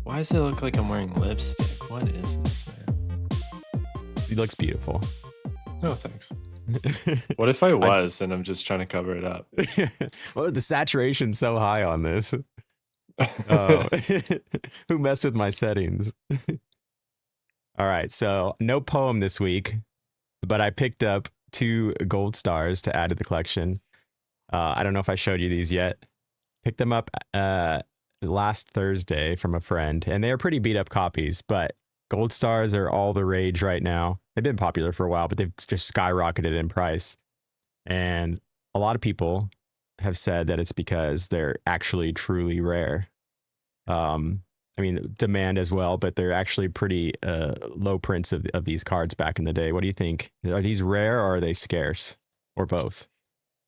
Why does it look like I'm wearing lipstick? What is this, man? He looks beautiful. No, thanks. What if I was and I'm just trying to cover it up? Well, the saturation's so high on this. Who messed with my settings? All right, so no poem this week, but I picked up 2 gold stars to add to the collection. I don't know if I showed you these yet. Picked them up last Thursday from a friend, and they are pretty beat up copies, but gold stars are all the rage right now. They've been popular for a while, but they've just skyrocketed in price. And a lot of people have said that it's because they're actually truly rare. I mean, demand as well, but they're actually pretty low prints of these cards back in the day. What do you think? Are these rare or are they scarce? Or both?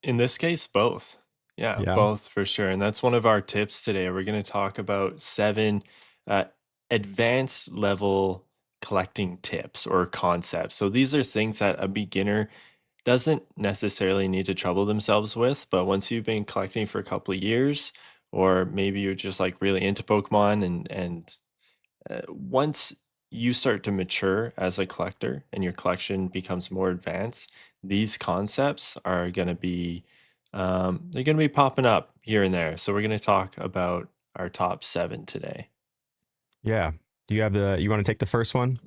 In this case, both. Yeah, Yeah. both for sure. And that's one of our tips today. We're going to talk about 7 advanced level collecting tips or concepts. So these are things that a beginner doesn't necessarily need to trouble themselves with, but once you've been collecting for a couple of years, or maybe you're just like really into Pokemon and once you start to mature as a collector and your collection becomes more advanced, these concepts are going to be they're going to be popping up here and there. So we're going to talk about our top 7 today. Yeah. Do you have you want to take the first one?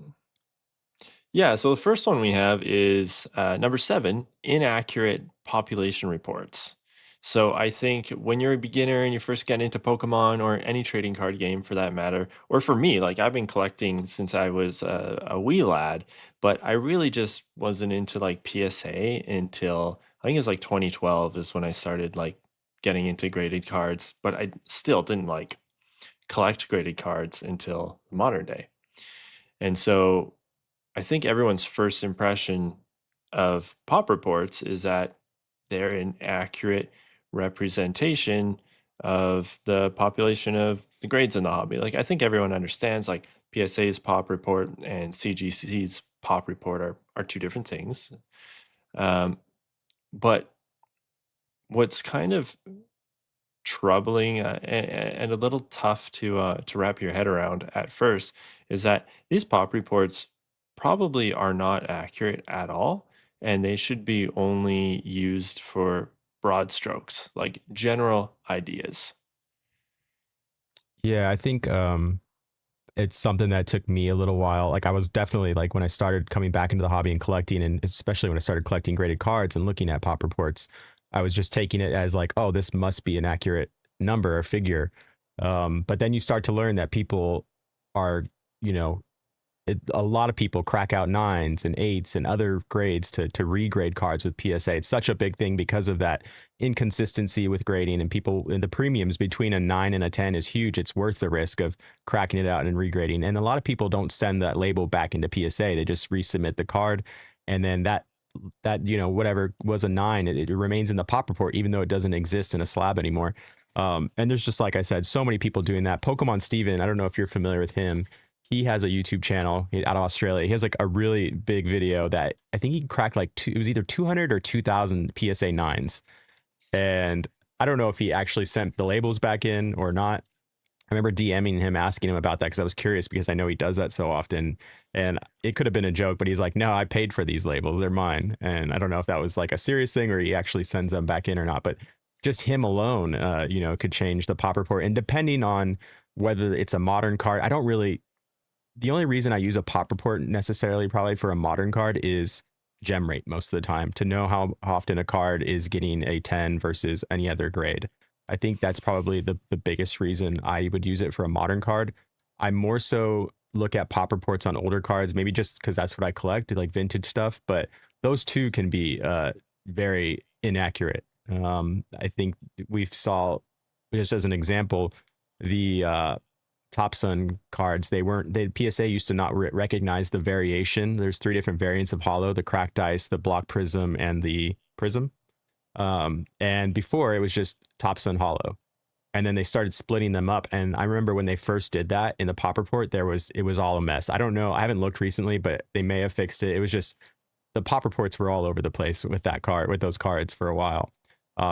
Yeah, so the first one we have is number 7, inaccurate population reports. So I think when you're a beginner and you first get into Pokemon or any trading card game for that matter, or for me, like I've been collecting since I was a wee lad, but I really just wasn't into like PSA until I think it was like 2012 is when I started like getting into graded cards, but I still didn't like collect graded cards until modern day. And so I think everyone's first impression of pop reports is that they're an accurate representation of the population of the grades in the hobby. Like I think everyone understands like PSA's pop report and CGC's pop report are 2 different things. But what's kind of troubling and a little tough to wrap your head around at first is that these pop reports probably are not accurate at all, and they should be only used for broad strokes, like general ideas. Yeah, I think it's something that took me a little while. Like I was definitely like when I started coming back into the hobby and collecting, and especially when I started collecting graded cards and looking at pop reports, I was just taking it as like, oh, this must be an accurate number or figure. But then you start to learn that people are, you know, a lot of people crack out 9s and 8s and other grades to regrade cards with PSA. It's such a big thing because of that inconsistency with grading, and people in the premiums between a 9 and a 10 is huge. It's worth the risk of cracking it out and regrading. And a lot of people don't send that label back into PSA. They just resubmit the card, and then that whatever was a 9, it remains in the pop report even though it doesn't exist in a slab anymore. And there's just, like I said, so many people doing that. Pokemon Steven, I don't know if you're familiar with him. He has a YouTube channel out of Australia. He has like a really big video that I think he cracked like it was either 200 or 2000 PSA 9s. And I don't know if he actually sent the labels back in or not. I remember DMing him, asking him about that because I was curious, because I know he does that so often. And it could have been a joke, but he's like, no, I paid for these labels. They're mine. And I don't know if that was like a serious thing or he actually sends them back in or not. But just him alone, could change the pop report. And depending on whether it's a modern card, the only reason I use a pop report necessarily probably for a modern card is gem rate most of the time, to know how often a card is getting a 10 versus any other grade. I think that's probably the biggest reason I would use it for a modern card. I more so look at pop reports on older cards, maybe just because that's what I collect, like vintage stuff, but those two can be very inaccurate. I think we saw, just as an example, the Top Sun cards, PSA used to not recognize the variation. There's 3 different variants of holo: the cracked ice, the block prism, and the prism. And before it was just Top Sun holo, and then they started splitting them up. And I remember when they first did that in the pop report, it was all a mess. I don't know, I haven't looked recently, but they may have fixed it. It was just the pop reports were all over the place with those cards for a while.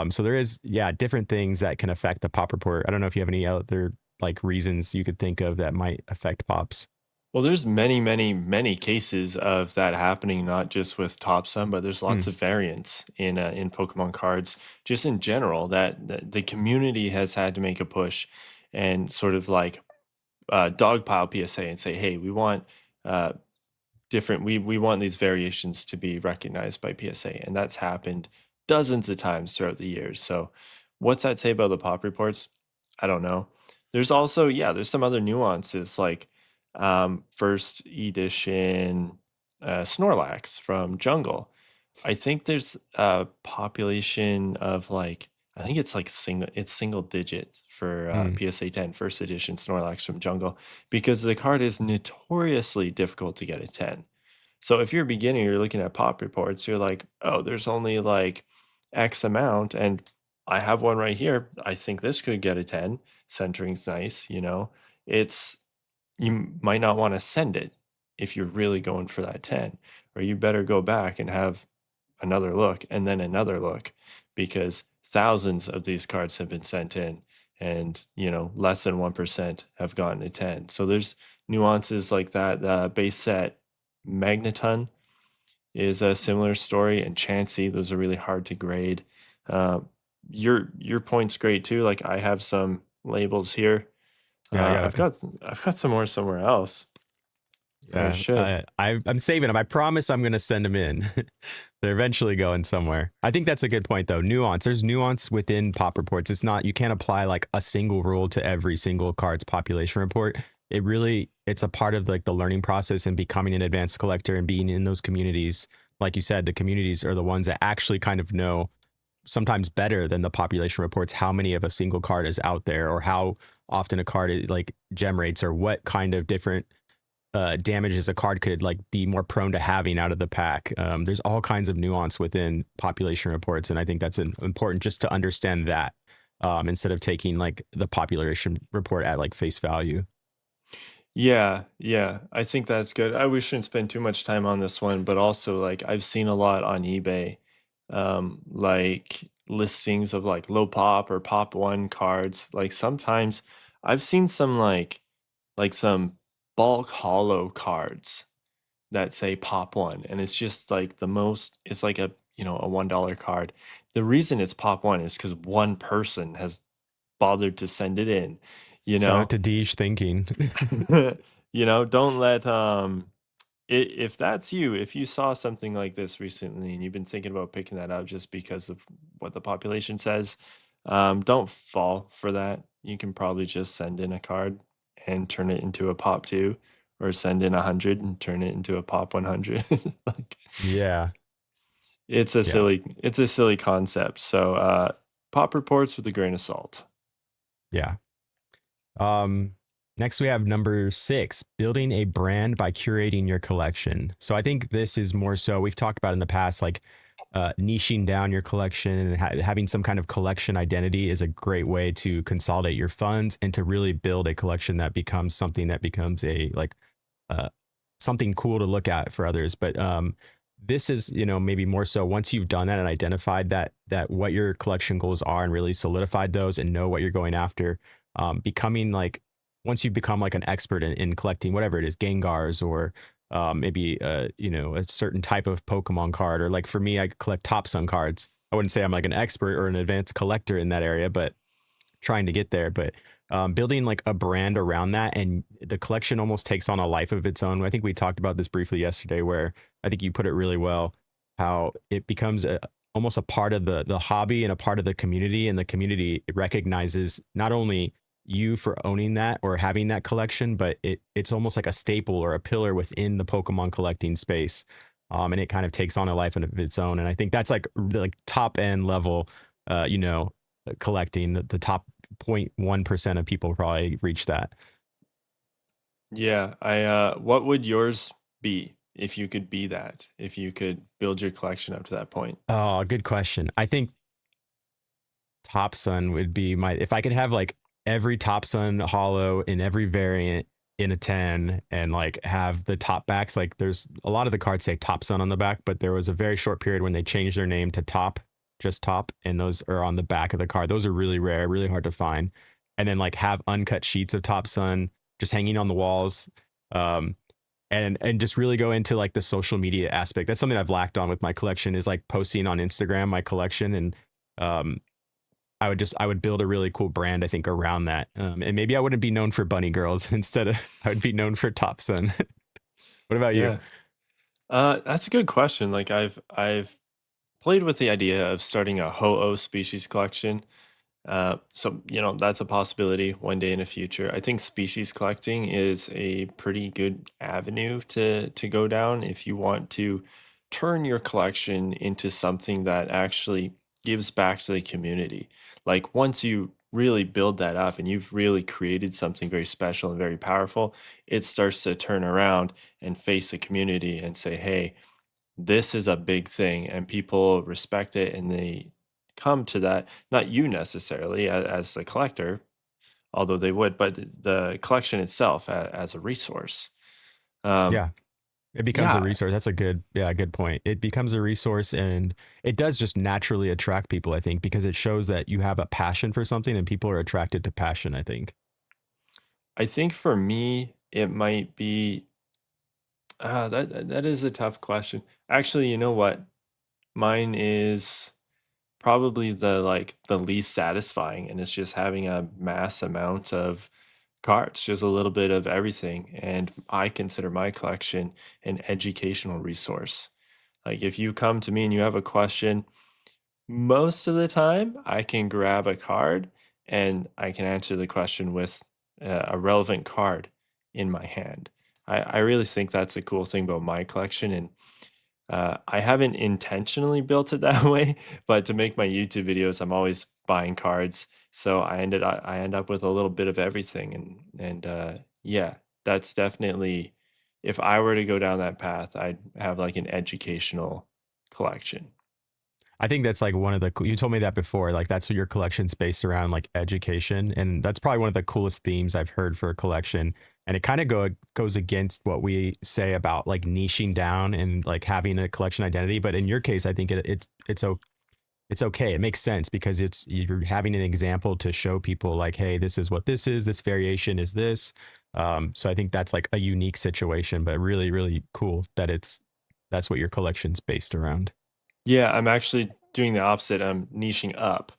So there is different things that can affect the pop report. I don't know if you have any other like reasons you could think of that might affect pops? Well, there's many, many, many cases of that happening, not just with Top Sun, but there's Hmm. lots of variants in Pokemon cards, just in general, that the community has had to make a push and sort of like dogpile PSA and say, hey, we want uh, different we want these variations to be recognized by PSA, and that's happened dozens of times throughout the years. So what's that say about the pop reports? I don't know. There's also, yeah, there's some other nuances like first edition Snorlax from Jungle. I think there's a population of like, I think it's like single digits for Hmm. PSA 10 first edition Snorlax from Jungle, because the card is notoriously difficult to get a 10. So if you're a beginner, you're looking at pop reports, you're like, oh, there's only like X amount, and I have one right here. I think this could get a 10. Centering's nice, you know. It's you might not want to send it if you're really going for that 10, or you better go back and have another look and then another look, because thousands of these cards have been sent in, and less than 1% have gotten a 10. So there's nuances like that. Base set Magneton is a similar story, and Chansey, those are really hard to grade. uh, your point's great too. Like, I have some labels here. Yeah, I I've got got some more somewhere else, or I Yeah, should. I'm saving them. I promise I'm going to send them in. They're eventually going somewhere. I think that's a good point, though. Nuance. There's nuance within pop reports. It's not, you can't apply like a single rule to every single card's population report. It's a part of like the learning process and becoming an advanced collector and being in those communities. Like you said, the communities are the ones that actually kind of know, sometimes better than the population reports, how many of a single card is out there, or how often a card like gem rates, or what kind of different damages a card could like be more prone to having out of the pack. There's all kinds of nuance within population reports, and I think that's important just to understand that, instead of taking like the population report at like face value. Yeah, yeah, I think that's good. We shouldn't spend too much time on this one, but also like I've seen a lot on eBay, like listings of like low pop or pop one cards. Like sometimes I've seen some like some bulk hollow cards that say pop one, and it's just like the most. It's like a $1 card. The reason it's pop one is because one person has bothered to send it in. You Shout out know, to Deej thinking. don't let if that's you, if you saw something like this recently and you've been thinking about picking that up just because of what the population says, don't fall for that. You can probably just send in a card and turn it into a pop 2, or send in 100 and turn it into a pop 100. Like, Yeah, yeah, it's a silly concept. So pop reports with a grain of salt. yeah. Um, Next we have number 6, building a brand by curating your collection. So I think this is more so, we've talked about in the past, like niching down your collection and having some kind of collection identity is a great way to consolidate your funds and to really build a collection that becomes something that becomes a like uh, something cool to look at for others. But this is, maybe more so once you've done that and identified that what your collection goals are and really solidified those and know what you're going after, becoming like, once you become like an expert in collecting whatever it is, Gengars, or maybe a certain type of Pokemon card, or like for me, I collect Top Sun cards. I wouldn't say I'm like an expert or an advanced collector in that area, but trying to get there. But building like a brand around that, and the collection almost takes on a life of its own. I think we talked about this briefly yesterday, where I think you put it really well, how it becomes almost a part of the hobby and a part of the community, and the community recognizes not only you for owning that or having that collection, but it's almost like a staple or a pillar within the Pokemon collecting space. And it kind of takes on a life of its own. And I think that's like top end level, you know, collecting. The top 0.1% of people probably reach that. Yeah, what would yours be if you could be that? If you could build your collection up to that point? Oh, good question. I think Top Sun would be my, if I could have like every Top Sun hollow in every variant in a 10, and like have the top backs, like there's a lot of the cards say Top Sun on the back, but there was a very short period when they changed their name to Top, just Top, and those are on the back of the card. Those are really rare, really hard to find. and then like have uncut sheets of Top Sun just hanging on the walls. Um, and just really go into like the social media aspect. That's something I've lacked on with my collection is like posting on Instagram my collection, and um, I would build a really cool brand I think around that. And maybe I wouldn't be known for bunny girls instead of I would be known for Top Sun. What about you? Yeah. That's a good question. Like I've played with the idea of starting a Ho-Oh species collection. So that's a possibility one day in the future. I think species collecting is a pretty good avenue to go down if you want to turn your collection into something that actually gives back to the community. Like once you really build that up and you've really created something very special and very powerful, it starts to turn around and face the community and say, "Hey, this is a big thing," and people respect it and they come to that, not you necessarily as the collector, although they would, but the collection itself as a resource. um Yeah. It becomes a yeah, resource. That's a good, yeah, good point. It becomes a resource, and it does just naturally attract people, I think, because it shows that you have a passion for something and people are attracted to passion, I think. I think for me it might be that is a tough question. Actually, you know what, mine is probably the least satisfying, and it's just having a mass amount of cards, just a little bit of everything. And I consider my collection an educational resource. Like if you come to me and you have a question, most of the time I can grab a card and I can answer the question with a relevant card in my hand. I really think that's a cool thing about my collection. And I haven't intentionally built it that way, but to make my YouTube videos, I'm always buying cards, so I end up with a little bit of everything, and yeah, that's definitely, if I were to go down that path, I'd have like an educational collection. I think that's like one of the, you told me that before, like that's what your collection's based around, like education. And that's probably one of the coolest themes I've heard for a collection. And it kind of goes against what we say about like niching down and like having a collection identity. But in your case, I think it's okay. It makes sense because it's you're having an example to show people like, hey, this is what this is. This variation is this. So I think that's like a unique situation, but really, really cool that that's what your collection's based around. Yeah, I'm actually doing the opposite. I'm niching up.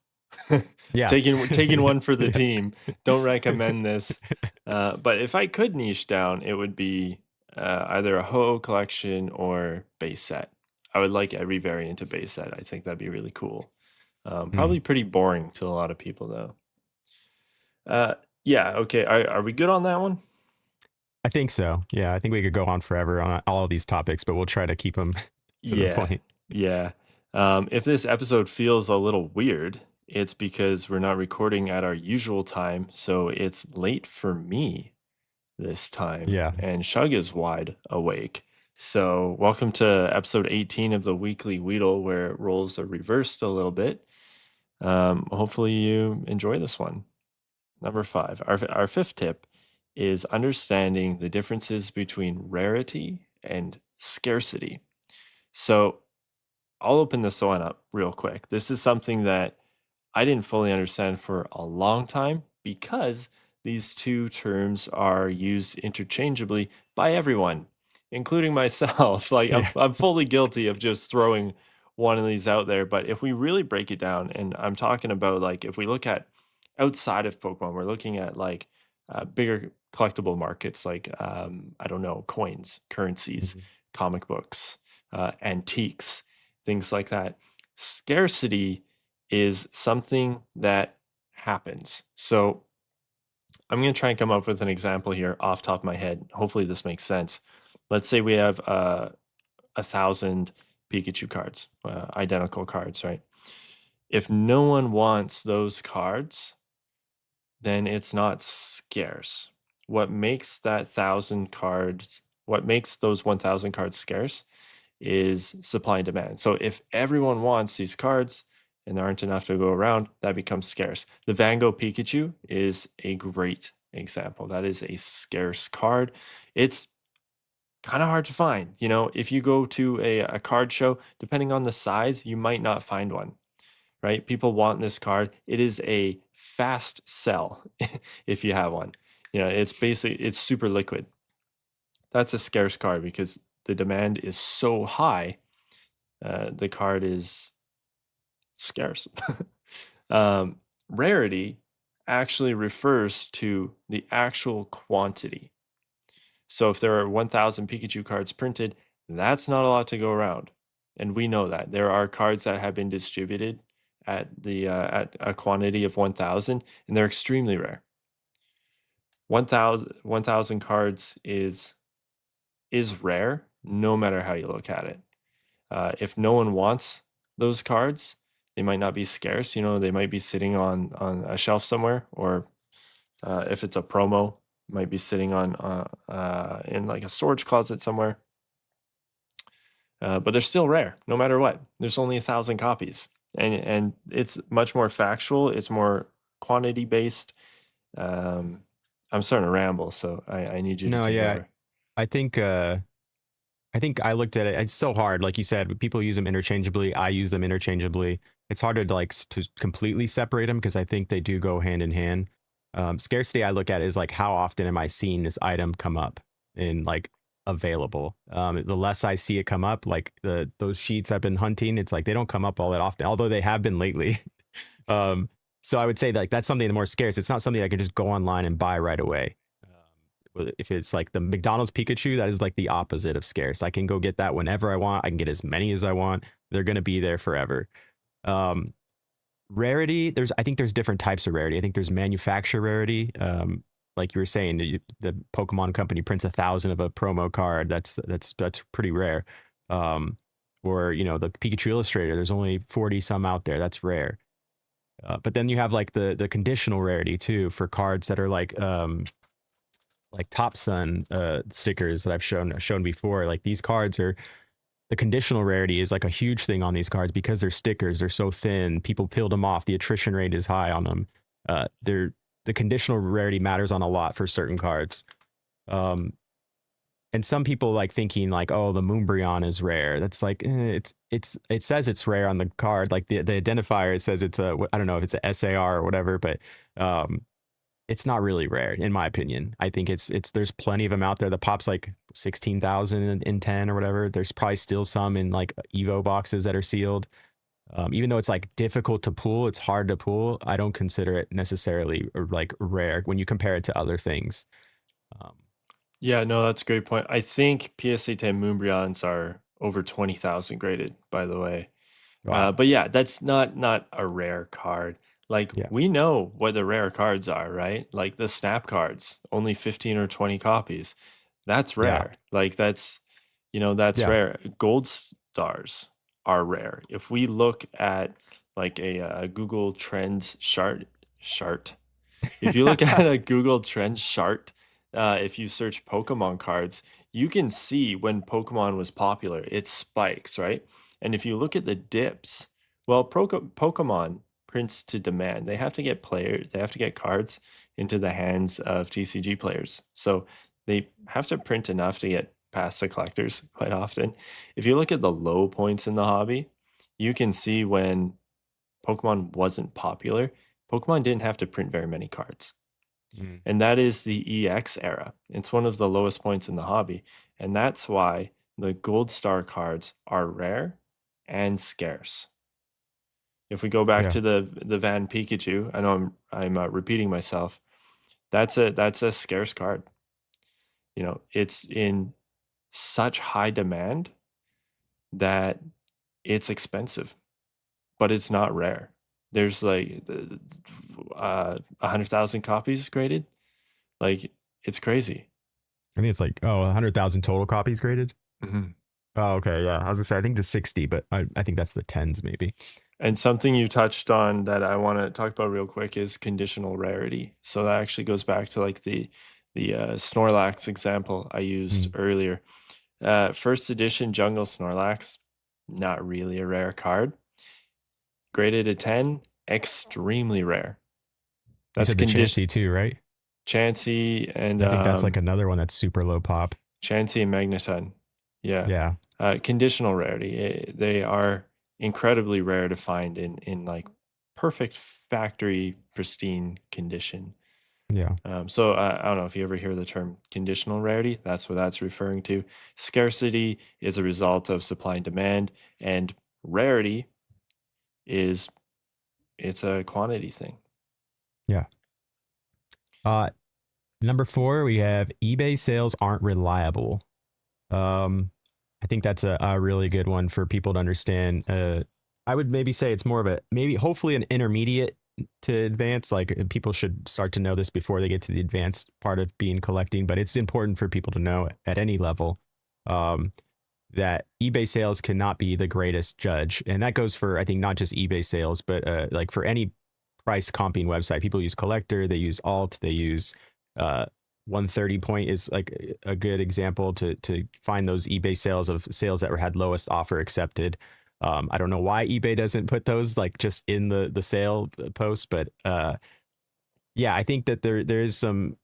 Yeah. Taking one for the team. Don't recommend this. But if I could niche down, it would be either a Ho collection or base set. I would like every variant of base set. I think that'd be really cool. Mm. Probably pretty boring to a lot of people though. Uh, yeah, okay. Are we good on that one? I think so. Yeah, I think we could go on forever on all of these topics, but we'll try to keep them to the Yeah, point. yeah. If this episode feels a little weird, it's because we're not recording at our usual time, so it's late for me this time, Yeah. and Shug is wide awake. So, welcome to episode 18 of the Weekly Weedle, where roles are reversed a little bit. Hopefully, you enjoy this one. Number five, our fifth tip is understanding the differences between rarity and scarcity. So, I'll open this one up real quick. This is something that I didn't fully understand for a long time because these two terms are used interchangeably by everyone, including myself. Like Yeah. I'm fully guilty of just throwing one of these out there. But if we really break it down, and I'm talking about like if we look at outside of Pokemon, we're looking at like bigger collectible markets, like I don't know, coins, currencies, Mhm. comic books, antiques, things like that. Scarcity is something that happens. So I'm going to try and come up with an example here off top of my head. Hopefully this makes sense. Let's say we have 1,000 Pikachu cards, identical cards, right? If no one wants those cards, then it's not scarce. What makes that thousand cards, what makes those 1,000 cards scarce is supply and demand. So if everyone wants these cards and there aren't enough to go around, that becomes scarce. The Van Gogh Pikachu is a great example. That is a scarce card. It's kind of hard to find. If you go to a card show, depending on the size, you might not find one. right? People want this card. It is a fast sell if you have one. It's basically it's super liquid. That's a scarce card because the demand is so high. The card is scarce. um, Rarity actually refers to the actual quantity. So if there are 1,000 Pikachu cards printed, that's not a lot to go around. And we know that. There are cards that have been distributed at a quantity of 1,000, and they're extremely rare. 1,000 cards is rare, no matter how you look at it. If no one wants those cards, they might not be scarce. They might be sitting on a shelf somewhere, or if it's a promo, might be sitting on in like a storage closet somewhere. But they're still rare, no matter what. There's only 1,000 copies, and it's much more factual. It's more quantity based. I'm starting to ramble, so I need you to No, take yeah, over. I think I think I looked at it. It's so hard, like you said. People use them interchangeably. I use them interchangeably. It's harder to to completely separate them because I think they do go hand in hand. Scarcity I look at is like how often am I seeing this item come up in like available. The less I see it come up, like those sheets I've been hunting, it's like they don't come up all that often, although they have been lately. um, so I would say that, like that's something more scarce. It's not something I can just go online and buy right away. If it's like the McDonald's Pikachu, that is like the opposite of scarce. I can go get that whenever I want. I can get as many as I want. They're going to be there forever. Um, Rarity, I think there's different types of rarity. I think there's manufacturer rarity. Like you were saying, the Pokemon company prints 1,000 of a promo card. That's pretty rare. Or the Pikachu Illustrator, there's only 40 some out there. That's rare. But then you have like the conditional rarity too for cards that are like Top Sun stickers that I've shown before. Like these cards are the conditional rarity is like a huge thing on these cards because they're stickers. They're so thin. People peeled them off. The attrition rate is high on them. The conditional rarity matters on a lot for certain cards. And some people like thinking like, oh, the Moonbryon is rare. That's like it says it's rare on the card. Like the identifier, it says it's I don't know if it's a SAR or whatever, but it's not really rare in my opinion. I think it's there's plenty of them out there. The pops like 16,000 in 10 or whatever. There's probably still some in like Evo boxes that are sealed. Even though it's like difficult to pull, it's hard to pull. I don't consider it necessarily like rare when you compare it to other things. Um, Yeah, no, that's a great point. I think PSA 10 Moonbryons are over 20,000 graded, by the way. wow. But yeah, that's not a rare card. Like Yeah. we know what the rare cards are, right? Like the snap cards, only 15 or 20 copies. That's Yeah. rare. Like that's Yeah. rare. Gold stars are rare. If we look at like a Google Trends chart, if you look at a Google Trends chart, if you search Pokemon cards, you can see when Pokemon was popular, it spikes, right? And if you look at the dips, well, Pokemon prints to demand. They have to get cards into the hands of TCG players. So they have to print enough to get past the collectors quite often. If you look at the low points in the hobby, you can see when Pokemon wasn't popular, Pokemon didn't have to print very many cards. Mm. And that is the EX era. It's one of the lowest points in the hobby. And that's why the gold star cards are rare and scarce. If we go back Yeah. to the Van Pikachu, I know I'm repeating myself. That's a scarce card. It's in such high demand that it's expensive, but it's not rare. There's like 100,000 copies graded. Like it's crazy. I think it's like 100,000 total copies graded. Mhm. Oh, okay. Yeah. I was gonna say I think the 60, but I think that's the tens maybe. And something you touched on that I want to talk about real quick is conditional rarity. So that actually goes back to like the Snorlax example I used Mm. earlier. First edition Jungle Snorlax, not really a rare card. Graded a 10, extremely rare. You That's said the condition Chansey too, right? Chansey and I think that's like another one that's super low pop. Chansey and Magneton. Yeah. Yeah. Conditional rarity. They are incredibly rare to find in like perfect factory pristine condition. Yeah. So I don't know if you ever hear the term conditional rarity. That's what that's referring to. Scarcity is a result of supply and demand, and rarity is it's a quantity thing. Yeah. Uh, Number 4, we have eBay sales aren't reliable. Um, I think that's a really good one for people to understand. I would maybe say it's more of a maybe hopefully an intermediate to advanced. Like people should start to know this before they get to the advanced part of being collecting, but it's important for people to know at any level um, that eBay sales cannot be the greatest judge, and that goes for I think not just eBay sales, but like for any price comping website. People use Collector, they use Alt, they use uh, 130 point is like a good example to find those eBay sales of sales that were had lowest offer accepted. I don't know why eBay doesn't put those like just in the sale post, but yeah, I think that there's some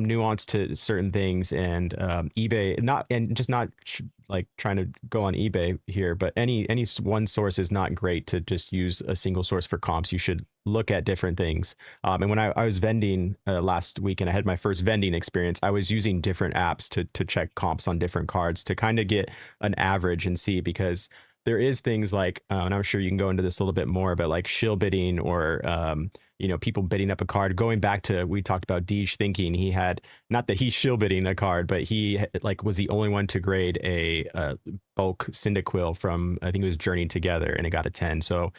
nuance to certain things, and eBay not and just not like trying to go on eBay here, but any one source is not great to just use a single source for comps. You should look at different things. And when I was vending last week and I had my first vending experience, I was using different apps to check comps on different cards to kind of get an average and see because there is things like, and I'm sure you can go into this a little bit more, but like shill bidding or people bidding up a card. Going back to we talked about Deej thinking he had not that he's shill bidding a card, but he like was the only one to grade a bulk Cyndaquil from I think it was Journey Together, and it got a 10. So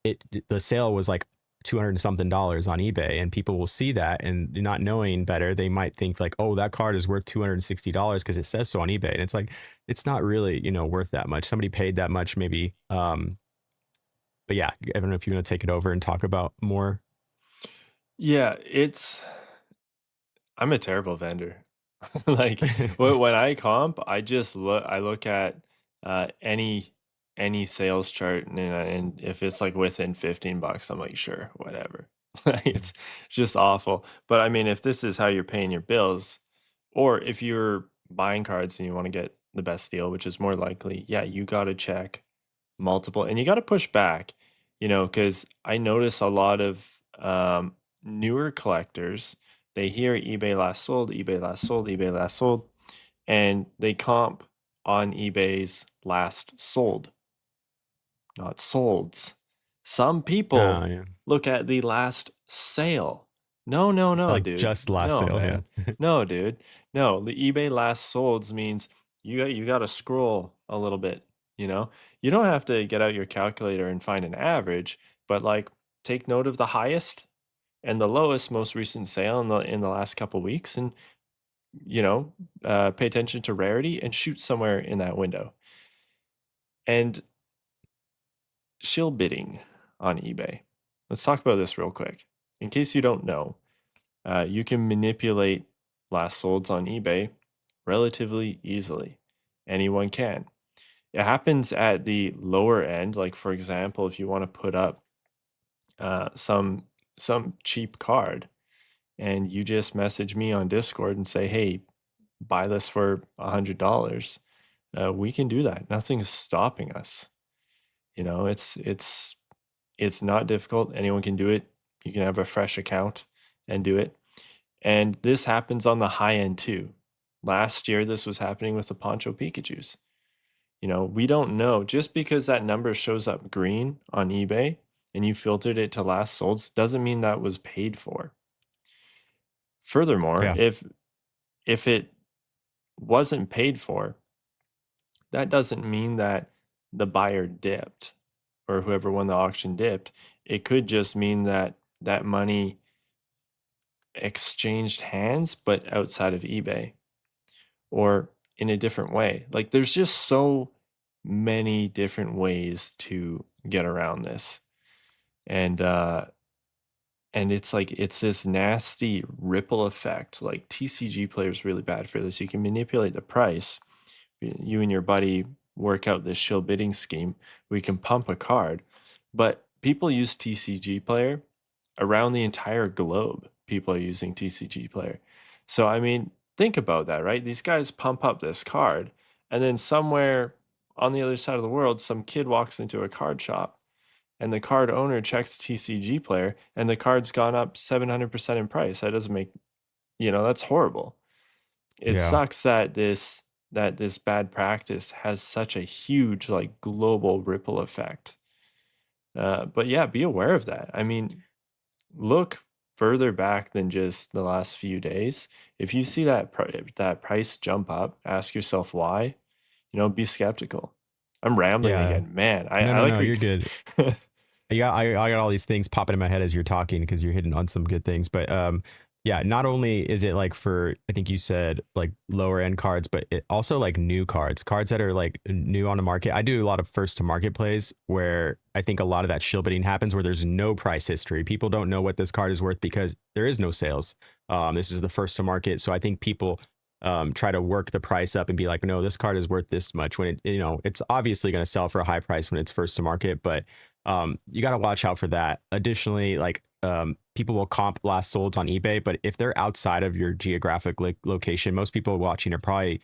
it the sale was like 200 something dollars on eBay, and people will see that and not knowing better, they might think like, oh, that card is worth $260 because it says so on eBay, and it's like it's not really worth that much. Somebody paid that much maybe. But yeah, I don't know if you want to take it over and talk about more. Yeah, it's I'm a terrible vendor. Like when I comp, I look at any sales chart and if it's like within 15 bucks, I'm like, sure, whatever. Like, it's just awful. But I mean, if this is how you're paying your bills, or if you're buying cards and you want to get the best deal, which is more likely, yeah, you got to check multiple and you got to push back, because I notice a lot of newer collectors, they hear eBay last sold, eBay last sold, eBay last sold, and they comp on eBay's last sold, not solds. Some Oh people yeah, look at the last sale. No, no, no, like dude. just last No, sale. Yeah, man. No, dude. No, the eBay last solds means you got to scroll a little bit, you know? You don't have to get out your calculator and find an average, but like take note of the highest and the lowest most recent sale in the last couple weeks and pay attention to rarity and shoot somewhere in that window. And shill bidding on eBay. Let's talk about this real quick. In case you don't know, you can manipulate last solds on eBay relatively easily. Anyone can. It happens at the lower end. Like for example, if you want to put up some cheap card, and you just message me on Discord and say, "Hey, buy this for $100." We can do that. Nothing's stopping us. It's not difficult. Anyone can do it. You can have a fresh account and do it. And this happens on the high end too. Last year, this was happening with the Poncho Pikachus. We don't know. Just because that number shows up green on eBay and you filtered it to last solds doesn't mean that was paid for. Furthermore, yeah, if it wasn't paid for, that doesn't mean that the buyer dipped or whoever won the auction dipped. It could just mean that that money exchanged hands, but outside of eBay or in a different way. Like there's just so many different ways to get around this. And it's like it's this nasty ripple effect. Like TCG players really bad for this. You can manipulate the price. You and your buddy work out this shill bidding scheme. We can pump a card, but people use TCG player around the entire globe. People are using TCG player. So I mean, think about that, right? These guys pump up this card, and then somewhere on the other side of the world, some kid walks into a card shop and the card owner checks TCG player and the card's gone up 700% in price. That doesn't make, that's horrible. It Yeah. sucks that this bad practice has such a huge like global ripple effect. But yeah, be aware of that. I mean, look further back than just the last few days. If you see that price jump up, ask yourself why. Be skeptical. I'm rambling Yeah. again, man. I, No, I no, like no, you're good. we. I got all these things popping in my head as you're talking because you're hitting on some good things. But yeah, not only is it like for, I think you said like lower end cards, but it also like new cards that are like new on the market. I do a lot of first to market plays where I think a lot of that shill bidding happens where there's no price history. People don't know what this card is worth because there is no sales. This is the first to market. So I think people try to work the price up and be like, no, this card is worth this much when it's obviously going to sell for a high price when it's first to market, but you got to watch out for that. Additionally, like people will comp last solds on eBay, but if they're outside of your geographic location, most people watching are probably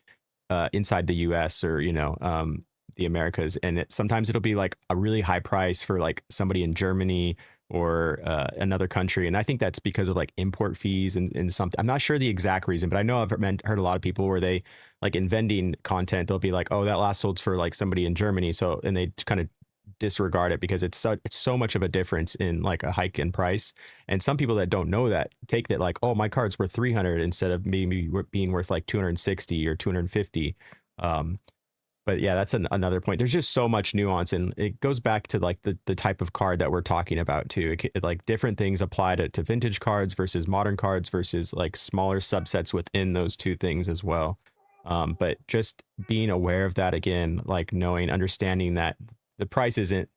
inside the US or the Americas, and sometimes it'll be like a really high price for like somebody in Germany or another country, and I think that's because of like import fees and something. I'm not sure the exact reason, but I know I've heard a lot of people where they like in vending content, they'll be like, oh, that last sold's for like somebody in Germany, so and they kind of disregard it because it's so much of a difference in like a hike in price. And some people that don't know that take that like, oh, my card's worth 300 instead of maybe being worth like 260 or 250. But yeah, that's another point. There's just so much nuance, and it goes back to like the type of card that we're talking about too. Like different things apply to vintage cards versus modern cards versus like smaller subsets within those two things as well. But just being aware of that again, like knowing, understanding that the price isn't,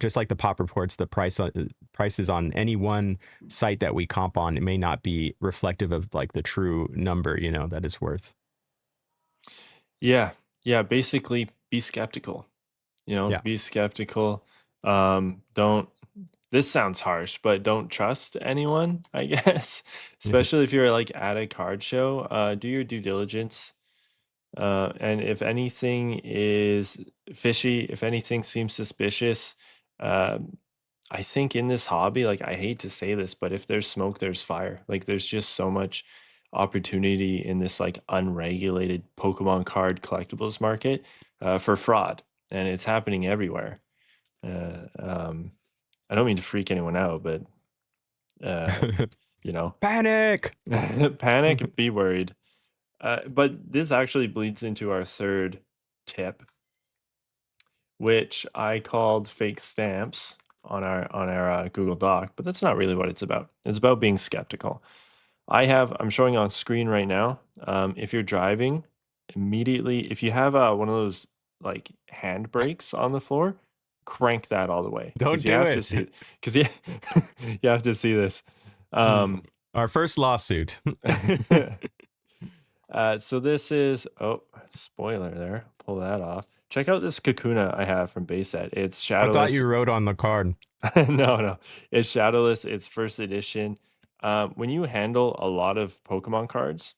just like the pop reports, the prices on any one site that we comp on, it may not be reflective of like the true number, that it's worth. Yeah. Yeah, basically be skeptical. Yeah. Be skeptical. Don't This sounds harsh, but don't trust anyone, I guess. Especially if you're like at a card show. Do your due diligence. And if anything is fishy, if anything seems suspicious, um, I think in this hobby, like I hate to say this, but if there's smoke, there's fire. Like there's just so much opportunity in this like unregulated Pokemon card collectibles market for fraud, and it's happening everywhere. Uh, um, I don't mean to freak anyone out, but uh, you know, Panic. panic, be worried. But this actually bleeds into our third tip, which I called fake stamps on our Google Doc, but that's not really what it's about. It's about being skeptical. I'm showing on screen right now. If you're driving, immediately, if you have one of those like hand brakes on the floor, crank that all the way Don't because you do have to it. see it. Because you, you have to see this. Um, Our first lawsuit. so this is, oh, spoiler there. Pull that off. Check out this Kakuna I have from base set. It's I thought shadowless. you wrote on the card. No, it's shadowless. It's first edition. When you handle a lot of Pokemon cards,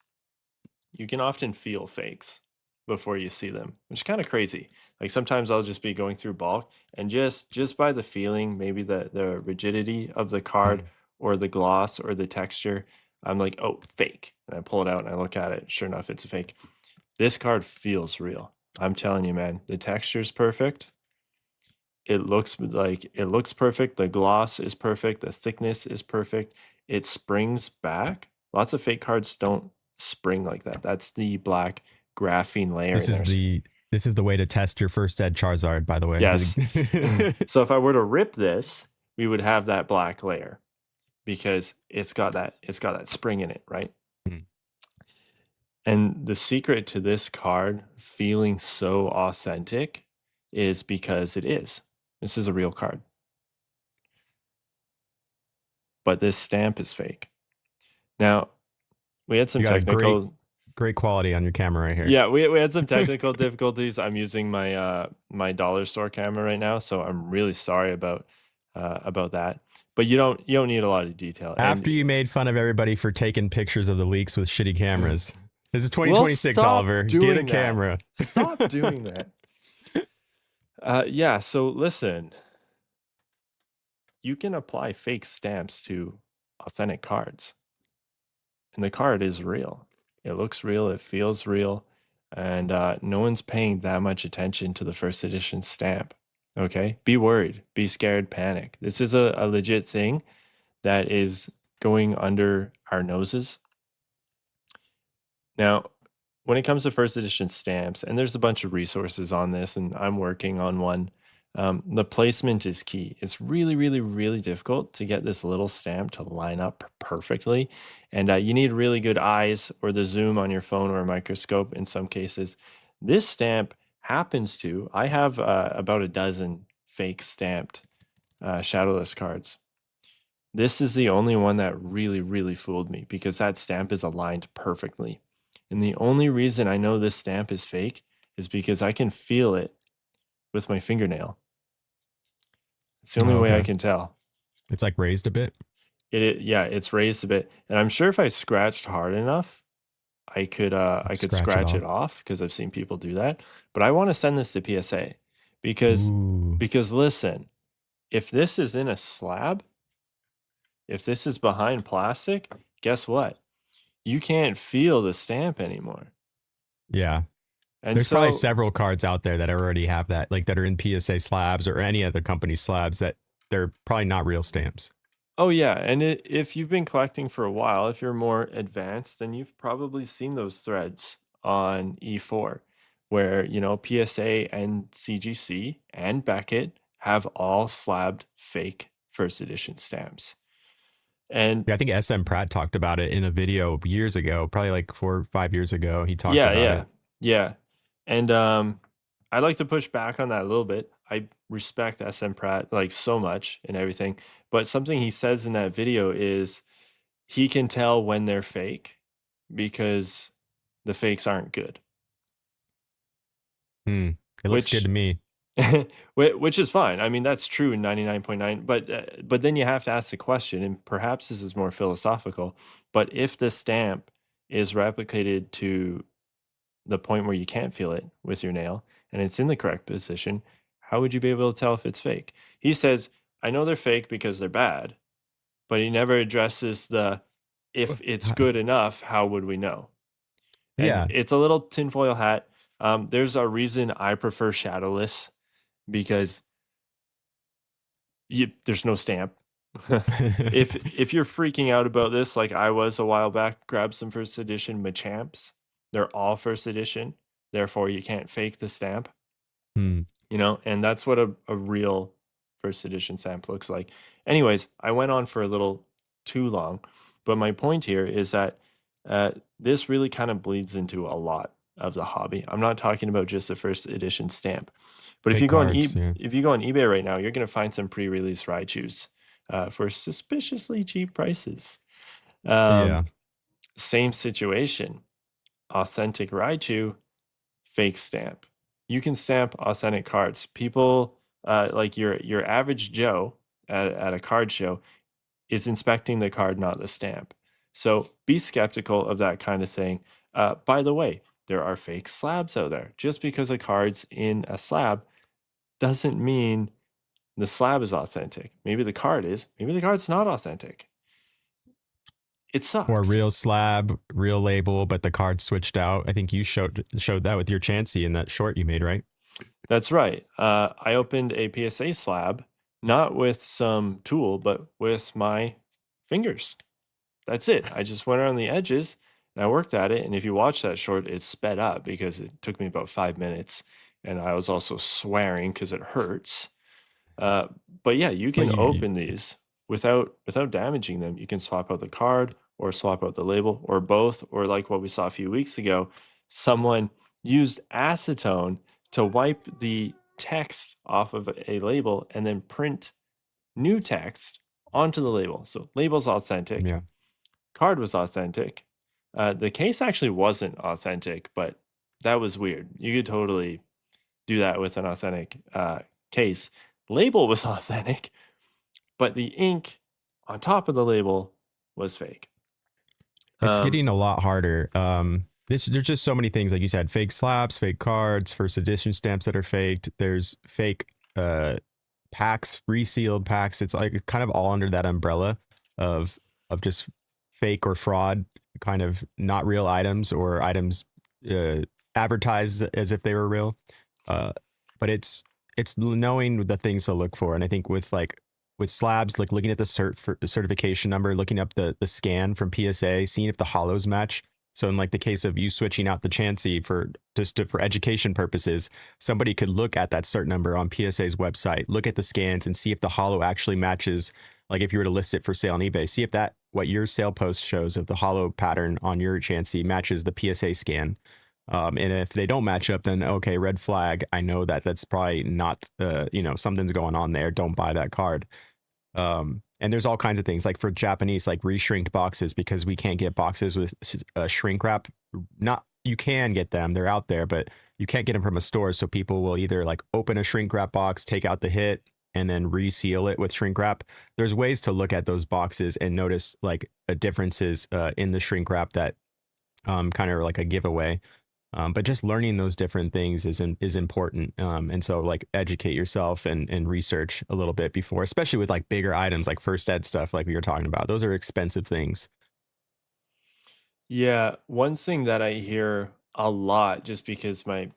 you can often feel fakes before you see them, which is kind of crazy. Like sometimes I'll just be going through bulk and just by the feeling, maybe the rigidity of the card or the gloss or the texture, I'm like, oh, fake. And I pull it out and I look at it. Sure enough, it's a fake. This card feels real. I'm telling you, man, the texture's perfect. It looks perfect. The gloss is perfect. The thickness is perfect. It springs back. Lots of fake cards don't spring like that. That's the black graphene layer This in is there. the way to test your first ed Charizard, by the way. Yes. So if I were to rip this, we would have that black layer because it's got that spring in it, right? And the secret to this card feeling so authentic is because it is. This is a real card. But this stamp is fake. Now, we had some You got technical great quality on your camera right here. Yeah, we had some technical difficulties. I'm using my my dollar store camera right now, so I'm really sorry about that. But you don't need a lot of detail. After And you made fun of everybody for taking pictures of the leaks with shitty cameras. This is well, 2026, stop Oliver. Get a doing that. camera. Stop doing that. Yeah, so listen. you can apply fake stamps to authentic cards, and the card is real. It looks real, it feels real, and no one's paying that much attention to the first edition stamp. Okay, be worried, be scared, panic. This is a legit thing that is going under our noses. Now, when it comes to first edition stamps, and there's a bunch of resources on this, and I'm working on one, the placement is key. It's really, really, really difficult to get this little stamp to line up perfectly. And you need really good eyes or the zoom on your phone or a microscope in some cases. This stamp happens to, I have about a dozen fake stamped shadowless cards. This is the only one that really, really fooled me because that stamp is aligned perfectly. And the only reason I know this stamp is fake is because I can feel it with my fingernail. It's the only Oh, way I okay. can tell. It's like raised a bit. Yeah, it's raised a bit. And I'm sure if I scratched hard enough, I could Scratch it scratch off. it off because I've seen people do that. But I want to send this to PSA because Ooh. listen, if this is in a slab, if this is behind plastic, guess what? You can't feel the stamp anymore. Yeah. And There's probably so, several cards out there that already have that, like that are in PSA slabs or any other company slabs that they're probably not real stamps. oh yeah, and if you've been collecting for a while, if you're more advanced, then you've probably seen those threads on E4 where, PSA and CGC and Beckett have all slabbed fake first edition stamps. And Yeah, I think SM Pratt talked about it in a video years ago, probably like 4 or 5 years ago. He talked yeah, about yeah, it. yeah. And I'd like to push back on that a little bit. I respect SM Pratt like so much and everything, but something he says in that video is he can tell when they're fake because the fakes aren't good, Hmm. It looks good which to me. which is fine. I mean, that's true in 99.9, but then you have to ask the question, and perhaps this is more philosophical, but if the stamp is replicated to the point where you can't feel it with your nail and it's in the correct position, how would you be able to tell if it's fake? He says, I know they're fake because they're bad, but he never addresses the if it's good enough, how would we know? And Yeah. it's a little tinfoil hat. There's a reason I prefer shadowless because there's no stamp. If you're freaking out about this, like I was a while back, grab some first edition Machamps. They're all first edition, therefore you can't fake the stamp. Hmm. And that's what a real first edition stamp looks like. Anyways, I went on for a little too long, but my point here is that this really kind of bleeds into a lot of the hobby. I'm not talking about just the first edition stamp, but Fake cards. Yeah. if you go on eBay right now, you're going to find some pre-release Raichus for suspiciously cheap prices. Yeah. Um, Same situation, authentic Raichu, fake stamp. You can stamp authentic cards. People like your average Joe at a card show is inspecting the card, not the stamp. So be skeptical of that kind of thing. By the way, there are fake slabs out there. Just because a card's in a slab doesn't mean the slab is authentic. Maybe the card is, maybe the card's not authentic. It Or sucks. real slab, real label, but the card switched out. I think you showed that with your Chansey in that short you made, right? That's right. I opened a PSA slab, not with some tool, but with my fingers. That's it. I just went around the edges and I worked at it. And if you watch that short, it's sped up because it took me about 5 minutes. And I was also swearing because it hurts. Uh, but yeah, you But can open these without damaging them. You can swap out the card or swap out the label or both, or like what we saw a few weeks ago, someone used acetone to wipe the text off of a label and then print new text onto the label. So label's authentic, yeah. card was authentic. The case actually wasn't authentic, but that was weird. You could totally do that with an authentic case. Label was authentic, but the ink on top of the label was fake. It's Um, getting a lot harder. There's just so many things, like you said, fake slabs, fake cards, first edition stamps that are faked. There's fake packs, resealed packs. It's like kind of all under that umbrella of just fake or fraud, kind of not real items or items uh, advertised as if they were real. Uh, but it's knowing the things to look for, and I think with slabs, like looking at the certification number, looking up the scan from PSA, seeing if the hollows match. So in like the case of you switching out the Chansey for education purposes, somebody could look at that cert number on PSA's website, look at the scans, and see if the hollow actually matches. Like if you were to list it for sale on eBay, see if that what your sale post shows of the hollow pattern on your Chansey matches the PSA scan. And if they don't match up, then okay, red flag. I know that that's probably not, something's going on there. Don't buy that card. And there's all kinds of things like for Japanese, like reshrinked boxes, because we can't get boxes with shrink wrap. Not you can get them; they're out there, but you can't get them from a store. So people will either like open a shrink wrap box, take out the hit, and then reseal it with shrink wrap. There's ways to look at those boxes and notice like differences in the shrink wrap that kind of like a giveaway. But just learning those different things is important. And so like educate yourself and research a little bit before, especially with like bigger items like first ed stuff like we were talking about. Those are expensive things. Yeah, one thing that I hear a lot, just because I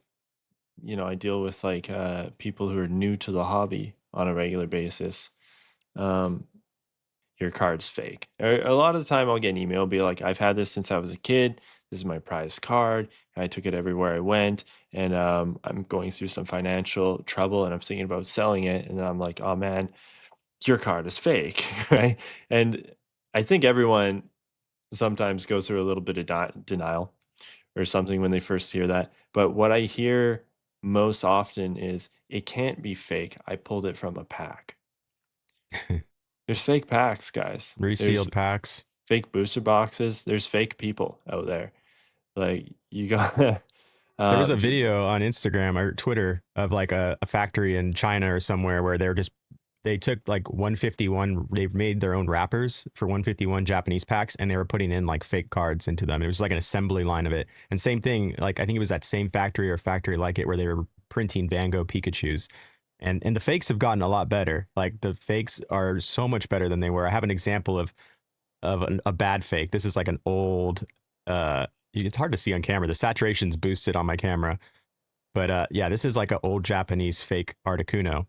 deal with like people who are new to the hobby on a regular basis. Um, your card's fake. A lot of the time I'll get an email, be like, I've had this since I was a kid. This is my prized card. I took it everywhere I went, and I'm going through some financial trouble, and I'm thinking about selling it. And I'm like, oh man, your card is fake, right? And I think everyone sometimes goes through a little bit of denial or something when they first hear that. But what I hear most often is, it can't be fake. I pulled it from a pack. There's fake packs, guys. There's Resealed packs. fake booster boxes. There's fake people out there. Like you got There was a j- video on Instagram or Twitter of like a factory in China or somewhere where they took like 151, they've made their own wrappers for 151 Japanese packs, and they were putting in like fake cards into them. It was like an assembly line of it. And same thing, like I think it was that same factory or factory like it where they were printing Van Gogh Pikachus. And the fakes have gotten a lot better. Like the fakes are so much better than they were. I have an example of a bad fake. This is like an old it's hard to see on camera. The saturation's boosted on my camera. But yeah, this is like an old Japanese fake Articuno.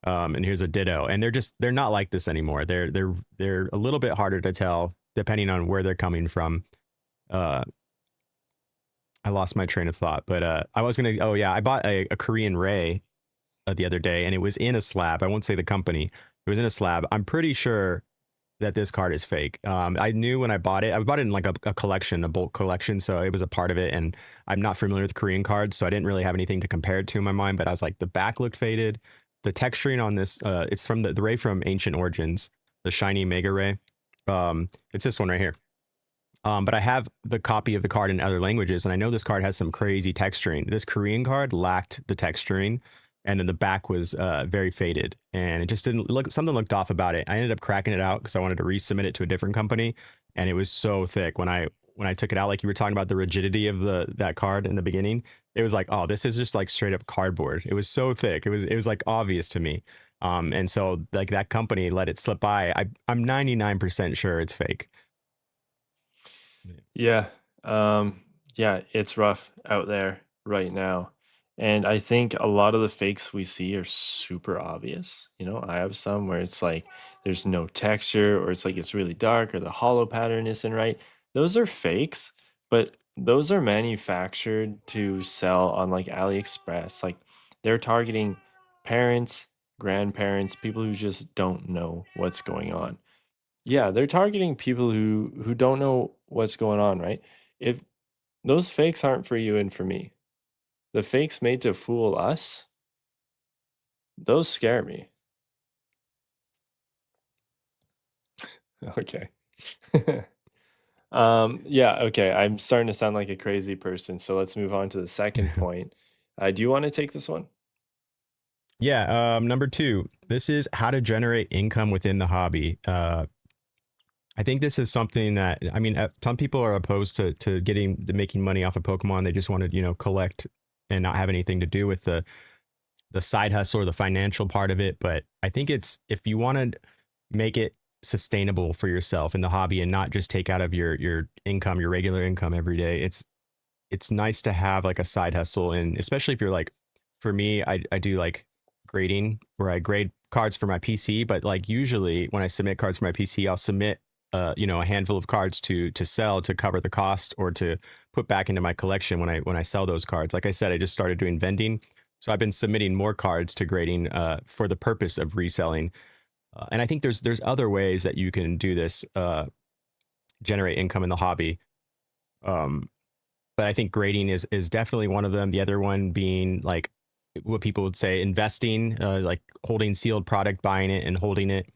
And here's a ditto. And they're not like this anymore. They're a little bit harder to tell depending on where they're coming from. Uh, I lost my train of thought, but I was gonna. Oh yeah, I bought a Korean Ray the other day, and it was in a slab. I won't say the company. It was in a slab. I'm pretty sure that this card is fake. I knew when I bought it. I bought it in like a collection, a bulk collection, so it was a part of it. And I'm not familiar with Korean cards, so I didn't really have anything to compare it to in my mind. But I was like, the back looked faded. The texturing on this, it's from the Ray from Ancient Origins, the shiny Mega Ray. It's this one right here. But I have the copy of the card in other languages, and I know this card has some crazy texturing. This Korean card lacked the texturing, and then the back was very faded, and it just didn't look. Something looked off about it. I ended up cracking it out because I wanted to resubmit it to a different company, and it was so thick when I took it out. Like you were talking about the rigidity of that card in the beginning, it was like, oh, this is just like straight up cardboard. It was so thick. It was like obvious to me. And so like that company let it slip by. I'm 99% sure it's fake. yeah, yeah, it's rough out there right now. And I think a lot of the fakes we see are super obvious. I have some where it's like there's no texture, or it's like it's really dark, or the hollow pattern isn't right. Those are fakes, but those are manufactured to sell on like AliExpress. Like they're targeting parents, grandparents, people who just don't know what's going on. Yeah, they're targeting people who don't know what's going on, right? If those fakes aren't for you and for me, the fakes made to fool us, those scare me. Okay. Yeah, okay. I'm starting to sound like a crazy person, so let's move on to the second point. Do you want to take this one? Yeah, number two, this is how to generate income within the hobby. I think this is something that, I mean, some people are opposed to making money off of Pokemon. They just want to, collect and not have anything to do with the side hustle or the financial part of it, but I think it's if you want to make it sustainable for yourself in the hobby and not just take out of your income, your regular income every day, it's nice to have like a side hustle. And especially if you're like, for me, I do like grading where I grade cards for my PC, but like usually when I submit cards for my PC, I'll submit you know, a handful of cards to sell to cover the cost or to put back into my collection when I sell those cards. Like I said, I just started doing vending, so I've been submitting more cards to grading for the purpose of reselling. And I think there's other ways that you can do this, generate income in the hobby. Um, but I think grading is definitely one of them. The other one being like what people would say investing, like holding sealed product, buying it and holding it.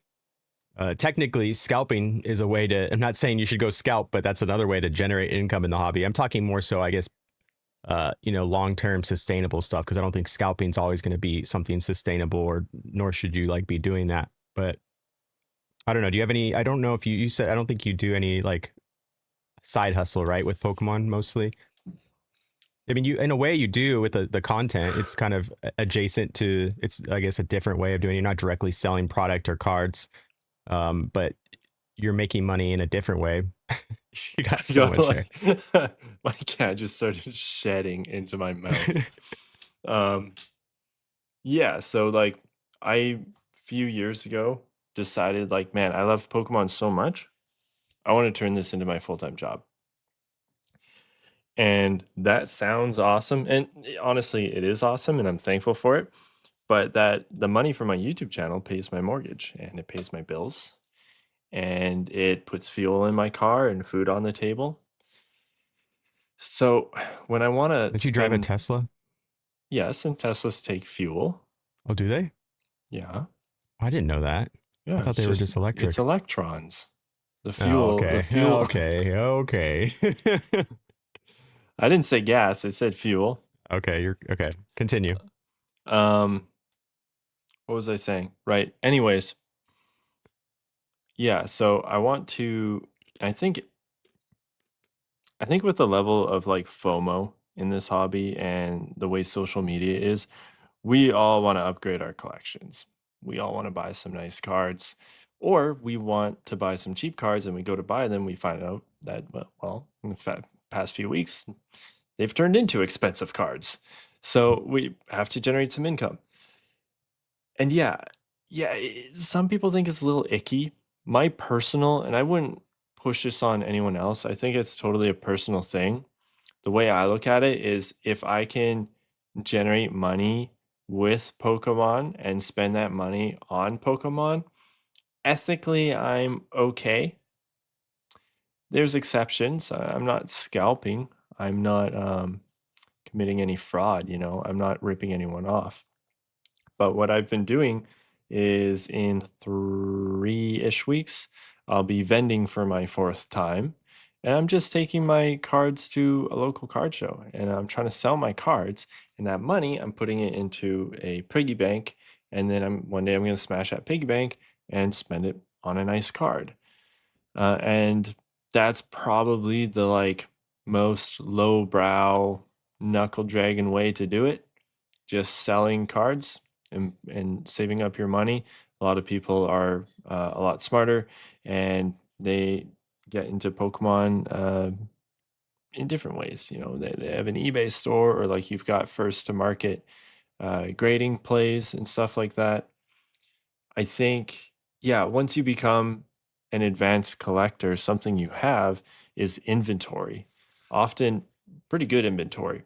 Technically, scalping is a way to. I'm not saying you should go scalp, but that's another way to generate income in the hobby. I'm talking more so, I guess, you know, long-term sustainable stuff, because I don't think scalping is always going to be something sustainable, or nor should you like be doing that. But I don't know. Do you have any? I don't know if you said I don't think you do any like side hustle, right, with Pokemon mostly. I mean, you in a way you do with the content. It's kind of adjacent to. It's I guess a different way of doing it. You're not directly selling product or cards, but you're making money in a different way. You got I so got much hair. like my cat just started shedding into my mouth. Um, yeah, so like I few years ago decided like, man, I love Pokemon so much. I want to turn this into my full-time job. And that sounds awesome. And honestly, it is awesome and I'm thankful for it. But that the money from my YouTube channel pays my mortgage and it pays my bills and it puts fuel in my car and food on the table. So when I want to Did you drive a spend, Tesla? yes, and Teslas take fuel. Oh, do they? Yeah. I didn't know that. I Yeah, thought it's they were just just it's electric. electrons. Oh, The okay. fuel. Okay. Okay. I didn't say gas, I said fuel. Okay. You're okay. Continue. Um, what was I saying? Right. Anyways, yeah, so I think I think with the level of like FOMO in this hobby and the way social media is, we all want to upgrade our collections. We all want to buy some nice cards, or we want to buy some cheap cards and we go to buy them. We find out that, well in the past few weeks, they've turned into expensive cards. So we have to generate some income. And yeah, yeah, some people think it's a little icky. My personal, and I wouldn't push this on anyone else, I think it's totally a personal thing. The way I look at it is if I can generate money with Pokemon and spend that money on Pokemon, ethically, I'm okay. There's exceptions. I'm not scalping. I'm not committing any fraud, you know, I'm not ripping anyone off. But what I've been doing is in 3-ish weeks, I'll be vending for my fourth time. And I'm just taking my cards to a local card show and I'm trying to sell my cards. And that money, I'm putting it into a piggy bank. And then one day I'm going to smash that piggy bank and spend it on a nice card. And that's probably the like most lowbrow knuckle dragon way to do it, just selling cards and saving up your money. A lot of people are a lot smarter and they get into Pokemon in different ways. You know, they have an eBay store or like you've got first to market grading plays and stuff like that. I think, yeah, once you become an advanced collector, something you have is inventory, often pretty good inventory.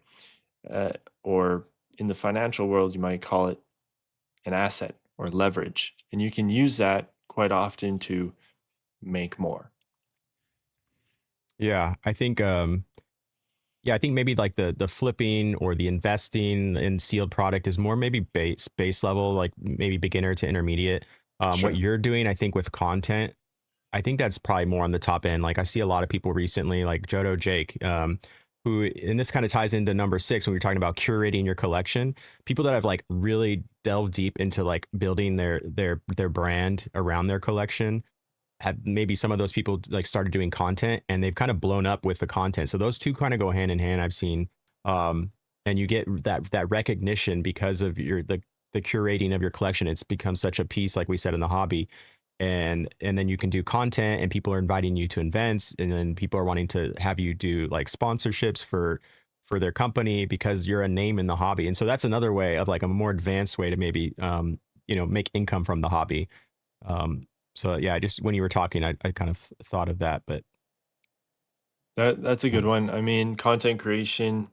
Uh, or in the financial world, you might call it an asset or leverage. And you can use that quite often to make more. Yeah, I think yeah, I think maybe like the flipping or the investing in sealed product is more maybe base level, like maybe beginner to intermediate. What Sure. you're doing, I think, with content, I think that's probably more on the top end. Like I see a lot of people recently, like Jodo Jake, who, and this kind of ties into number 6 when you're talking about curating your collection. People that have like really delved deep into like building their brand around their collection have maybe some of those people like started doing content and they've kind of blown up with the content. So those two kind of go hand in hand. I've seen, and you get that recognition because of your the curating of your collection. It's become such a piece, like we said, in the hobby. And then you can do content, and people are inviting you to events, and then people are wanting to have you do like sponsorships for their company because you're a name in the hobby. And so that's another way of like a more advanced way to maybe make income from the hobby. So yeah, just when you were talking, I kind of thought of that. But That's a good um, one. I mean, content creation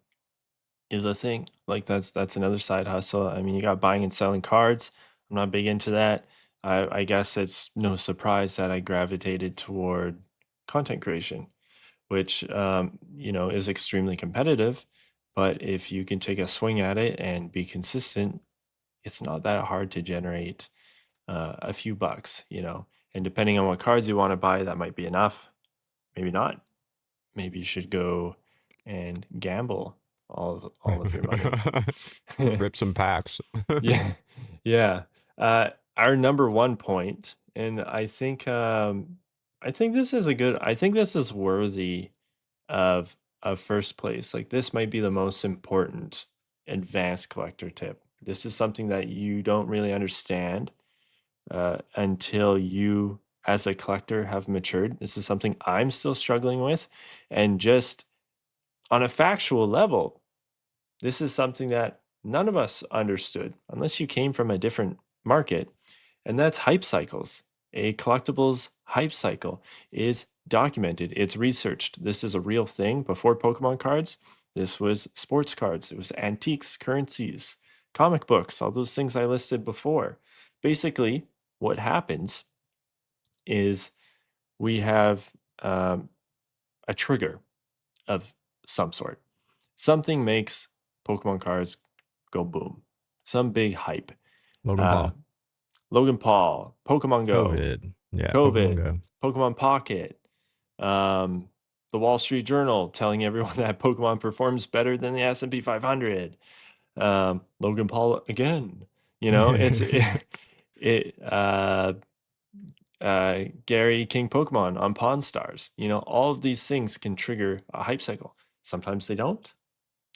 is a thing. Like that's another side hustle. I mean, you got buying and selling cards. I'm not big into that. I guess it's no surprise that I gravitated toward content creation, which is extremely competitive. But if you can take a swing at it and be consistent, it's not that hard to generate a few bucks. And depending on what cards you want to buy, that might be enough. Maybe not. Maybe you should go and gamble all of your money. rip some packs. Yeah, yeah. Our number one point, and I think this is a good. I think this is worthy of first place. Like this might be the most important advanced collector tip. This is something that you don't really understand until you, as a collector, have matured. This is something I'm still struggling with, and just on a factual level, this is something that none of us understood unless you came from a different market, and that's hype cycles. A collectibles hype cycle is documented, it's researched. This is a real thing. Before Pokemon cards, this was sports cards, it was antiques, currencies, comic books, all those things I listed before. Basically, what happens is we have um, a trigger of some sort. Something makes Pokemon cards go boom. Some big hype. Logan Uh, Paul, Logan Paul, Pokemon Go, COVID. Yeah, Pokemon COVID, Go. Pokemon Pocket, um, the Wall Street Journal telling everyone that Pokemon performs better than the S&P 500. Logan Paul again. It's Gary King Pokemon on Pawn Stars. All of these things can trigger a hype cycle. Sometimes they don't.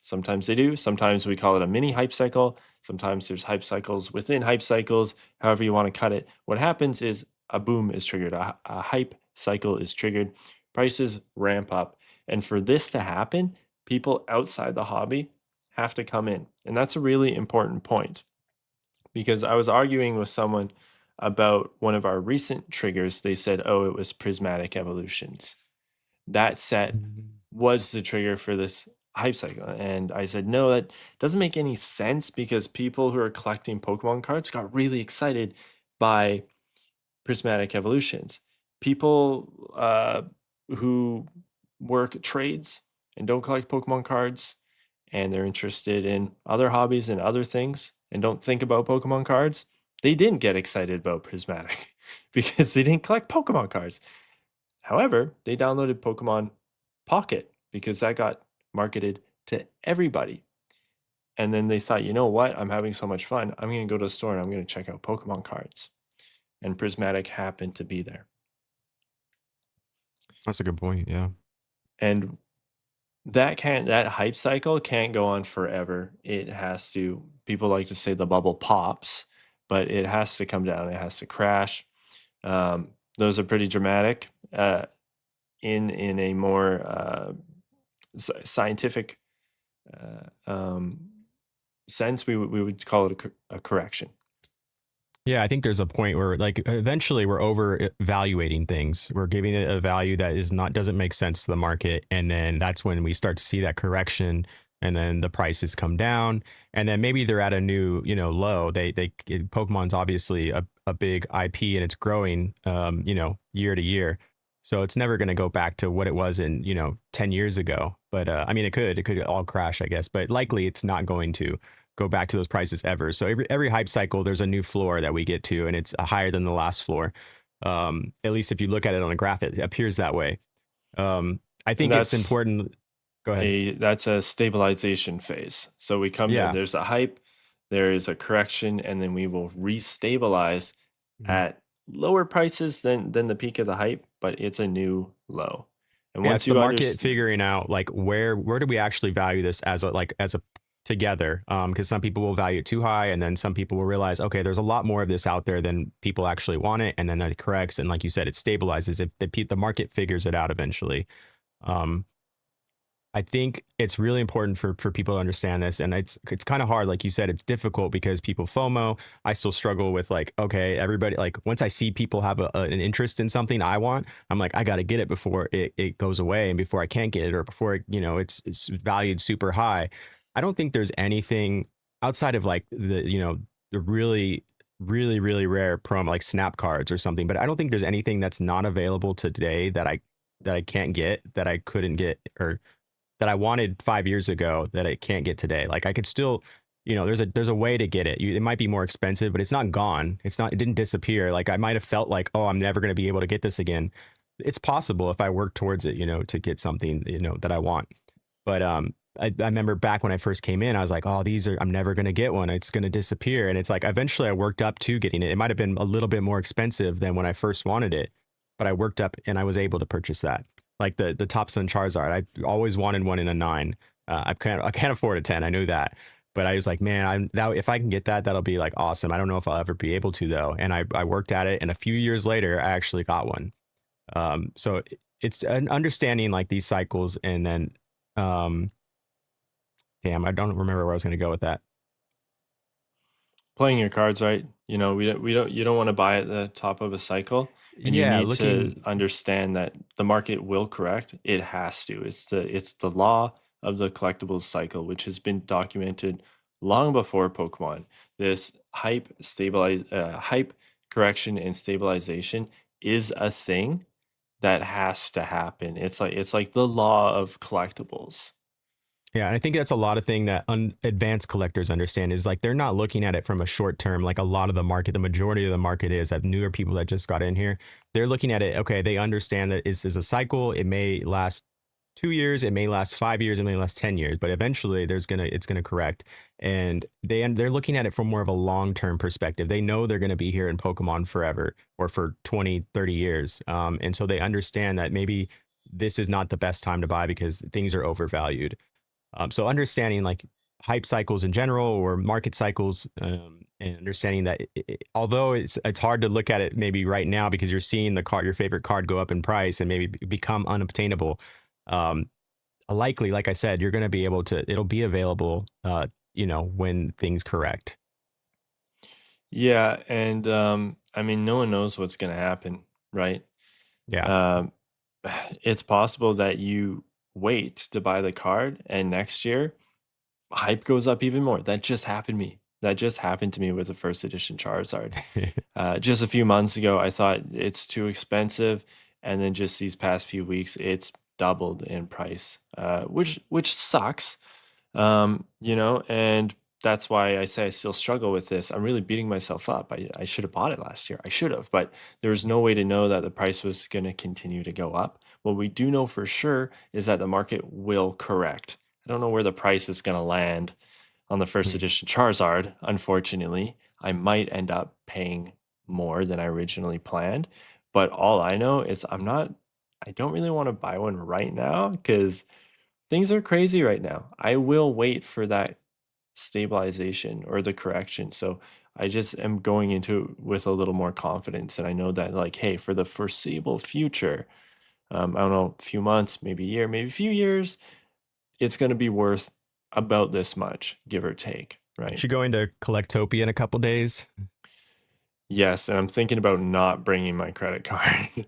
Sometimes they do. Sometimes we call it a mini hype cycle. Sometimes there's hype cycles within hype cycles, however you want to cut it. What happens is a boom is triggered, a hype cycle is triggered, prices ramp up. And for this to happen, people outside the hobby have to come in. And that's a really important point because I was arguing with someone about one of our recent triggers. They said, oh, it was prismatic evolutions. That set was the trigger for this hype cycle. And I said, no, that doesn't make any sense because people who are collecting Pokemon cards got really excited by prismatic evolutions. People who work trades and don't collect Pokemon cards and they're interested in other hobbies and other things and don't think about Pokemon cards, they didn't get excited about prismatic because they didn't collect Pokemon cards. However, they downloaded Pokemon Pocket because that got marketed to everybody. And then they thought, you know what? I'm having so much fun. I'm going to go to the store and I'm going to check out Pokemon cards. And Prismatic happened to be there. That's a good point. Yeah. And that hype cycle can't go on forever. It has to, people like to say the bubble pops, but it has to come down. It has to crash. Those are pretty dramatic. In a more scientific sense, we would call it a correction. Yeah, I think there's a point where like eventually we're over evaluating things. We're giving it a value that is not doesn't make sense to the market, and then that's when we start to see that correction, and then the prices come down, and then maybe they're at a new low. Pokemon's obviously a big IP and it's growing year to year. So it's never going to go back to what it was in 10 years ago. But I mean, it could all crash, I guess, but likely it's not going to go back to those prices ever. So every hype cycle, there's a new floor that we get to, and it's higher than the last floor. At least if you look at it on a graph, it appears that way. I And think it's important. Go ahead. that's a stabilization phase. So we come Yeah. there's a hype, there is a correction, and then we will restabilize Mhm. at lower prices than the peak of the hype, but it's a new low. And Yeah, once it's the you market understand, figuring out like where do we actually value this as a together, because some people will value it too high, and then some people will realize, okay, there's a lot more of this out there than people actually want it, and then that corrects, and like you said, it stabilizes if the market figures it out eventually. um, I think it's really important for people to understand this, and it's kind of hard, like you said, it's difficult because people FOMO. I still struggle with like, okay, everybody, like once I see people have an interest in something I want, I'm like, I got to get it before it goes away, and before I can't get it, or before it's valued super high. I don't think there's anything outside of like the really rare promo like snap cards or something, but I don't think there's anything that's not available today that I can't get, that I couldn't get, or that I wanted 5 years ago that I can't get today. Like I could still, there's a way to get it. It might be more expensive, but it's not gone. It didn't disappear. Like I might have felt like, oh, I'm never going to be able to get this again. It's possible if I work towards it, to get something, that I want. But I remember back when I first came in, I was like, oh, I'm never going to get one. It's going to disappear. And it's like, eventually I worked up to getting it. It might have been a little bit more expensive than when I first wanted it, but I worked up and I was able to purchase that. Like the Top Sun Charizard, I always wanted one in a 9. I can't afford a 10. I knew that, but I was like, man, if I can get that, that'll be like awesome. I don't know if I'll ever be able to though. And I worked at it, and a few years later, I actually got one. So it's an understanding like these cycles, and then, um, damn, I don't remember where I was going to go with that. Playing your cards right. You don't want to buy at the top of a cycle, and you Yeah, need to looking. understand that the market will correct. It has to. It's the law of the collectibles cycle, which has been documented long before Pokemon. This hype correction and stabilization is a thing that has to happen. It's like the law of collectibles. Yeah, and I think that's a lot of thing that advanced collectors understand is like they're not looking at it from a short term. Like a lot of the market, the majority of the market is that newer people that just got in here. They're looking at it. Okay, they understand that this is a cycle. It may last 2 years, it may last 5 years, it may last 10 years, but eventually it's gonna correct. And they're looking at it from more of a long term perspective. They know they're gonna be here in Pokemon forever, or for 20, 30 years. And so they understand that maybe this is not the best time to buy because things are overvalued. So understanding like hype cycles in general, or market cycles, and understanding that although it's hard to look at it maybe right now because you're seeing your favorite card go up in price and maybe become unobtainable. Um, Likely, like I said, you're going to be able to. It'll be available. When things correct. Yeah, and I mean, no one knows what's going to happen, right? Yeah. Um, it's possible that you wait to buy the card, and next year hype goes up even more. That just happened me. That just happened to me with the first edition Charizard. Just a few months ago, I thought it's too expensive, and then just these past few weeks, it's doubled in price, which sucks. And that's why I say I still struggle with this. I'm really beating myself up. I should have bought it last year. I should have, but there was no way to know that the price was going to continue to go up. What we do know for sure is that the market will correct. I don't know where the price is going to land on the first edition Charizard. Unfortunately, I might end up paying more than I originally planned. But all I know is I don't really want to buy one right now because things are crazy right now. I will wait for that stabilization or the correction. So I just am going into it with a little more confidence. And I know that, like, hey, for the foreseeable future, I don't know, a few months, maybe a year, maybe a few years, it's going to be worth about this much, give or take, right? Should go into Collectopia in a couple days. Yes. And I'm thinking about not bringing my credit card.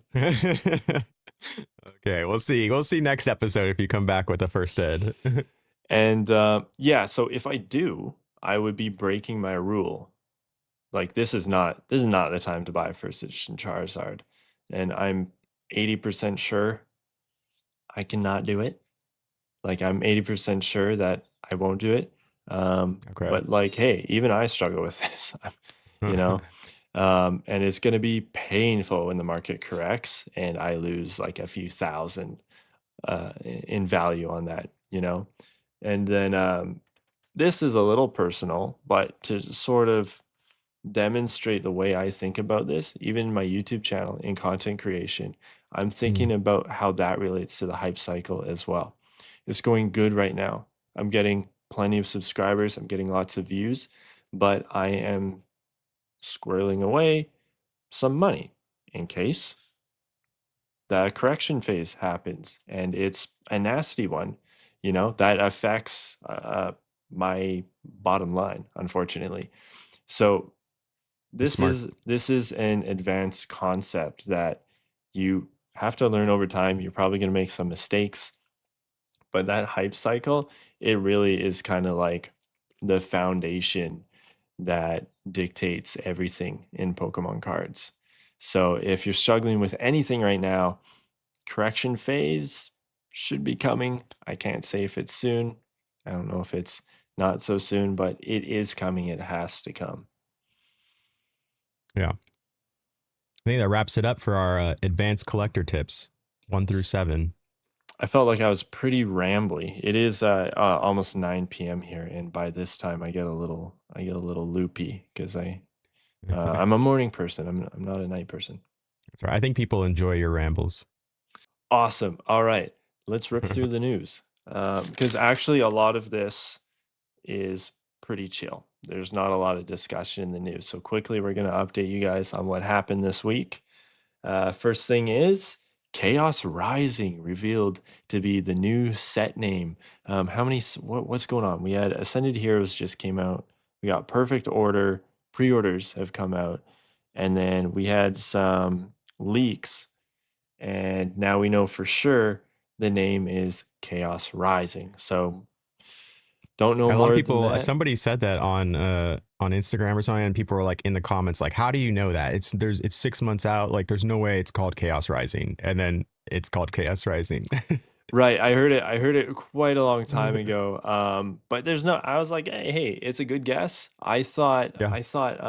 Okay, we'll see. We'll see next episode if you come back with a first ed. And yeah, so if I do, I would be breaking my rule. Like this is not the time to buy a first edition Charizard, and I'm 80% sure I cannot do it. Like I'm 80% sure that I won't do it. Okay. But like, hey, even I struggle with this, you know. And it's going to be painful when the market corrects and I lose like a few thousand in value on that. And then this is a little personal, but to sort of demonstrate the way I think about this, even my YouTube channel in content creation, I'm thinking Mm, about how that relates to the hype cycle as well. It's going good right now. I'm getting plenty of subscribers. I'm getting lots of views, but I am squirreling away some money in case the correction phase happens, and it's a nasty one, that affects my bottom line, unfortunately. So this Smart. is this is an advanced concept that you have to learn over time. You're probably going to make some mistakes, but that hype cycle, it really is kind of like the foundation that dictates everything in Pokemon cards. So if you're struggling with anything right now, correction phase should be coming. I can't say if it's soon. I don't know if it's not so soon, but it is coming. It has to come. Yeah. I think that wraps it up for our advanced collector tips, 1 through 7. I felt like I was pretty rambly. It is almost 9 p.m. here, and by this time I get a little loopy because I'm a morning person. I'm not a night person. That's right. I think people enjoy your rambles. Awesome. All right, let's rip through the news because actually a lot of this is pretty chill. There's not a lot of discussion in the news. So quickly, we're going to update you guys on what happened this week. First thing is Chaos Rising revealed to be the new set name. What's going on? We had Ascended Heroes just came out. We got Perfect Order. Pre-orders have come out. And then we had some leaks. And now we know for sure the name is Chaos Rising. So don't know A lot of more than people, that. somebody said that on Instagram or something, and people were like in the comments, like, "How do you know that? It's 6 months out. Like, there's no way it's called Chaos Rising." And then it's called Chaos Rising. Right. I heard it quite a long time ago. But there's no, I was like, hey, it's a good guess. Yeah. I thought,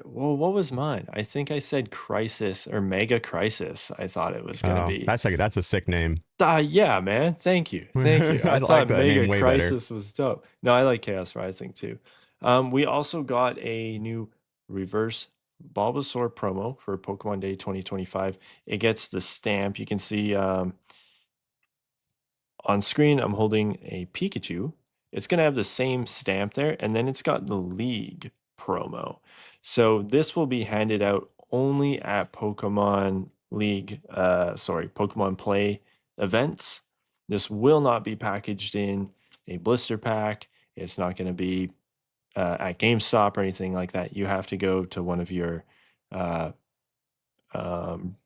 well, what was mine? I think I said Crisis or Mega Crisis. I thought it was going to Oh, be. that's a sick name. Yeah, man. Thank you. Thank you. I I thought like that Mega name way better. Crisis was dope. No, I like Chaos Rising too. We also got a new reverse Bulbasaur promo for Pokemon Day 2025. It gets the stamp. You can see, on screen, I'm holding a Pikachu. It's going to have the same stamp there, and then it's got the League promo. So this will be handed out only at Pokemon League, Pokemon Play events. This will not be packaged in a blister pack. It's not going to be at GameStop or anything like that. You have to go to one of your uh, um,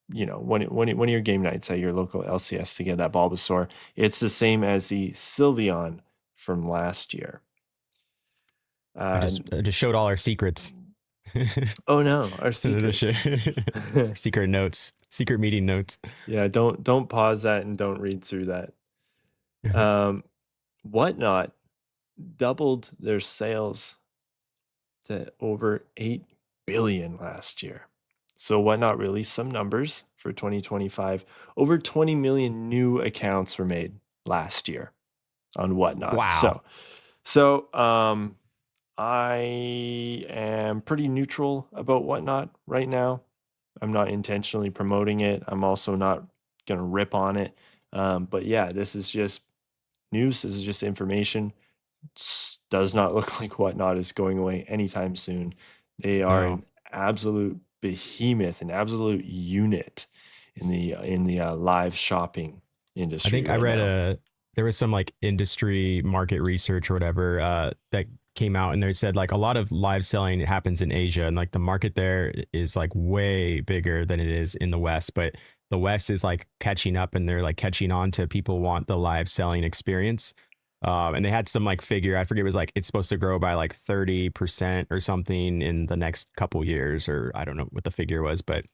one of your game nights at your local LCS to get that Bulbasaur. It's the same as the Sylveon from last year. I just showed all our secrets. Oh no, our secrets. Secret notes, secret meeting notes. Yeah, don't pause that and don't read through that. Um, Whatnot doubled their sales to over 8 billion last year. So Whatnot released some numbers for 2025. Over 20 million new accounts were made last year on Whatnot. Wow. So I am pretty neutral about Whatnot right now. I'm not intentionally promoting it. I'm also not going to rip on it. But yeah, this is just news. This is just information. Does not look like Whatnot is going away anytime soon. They are No. an absolute behemoth, an absolute unit in the live shopping I industry think I right read now. there was some like industry market research or whatever that came out, and they said like a lot of live selling happens in Asia, and like the market there is like way bigger than it is in the West, but the West is like catching up, and they're like catching on to people want the live selling experience. And they had some like figure, I forget, it was like it's supposed to grow by like 30% or something in the next couple years, or I don't know what the figure was, but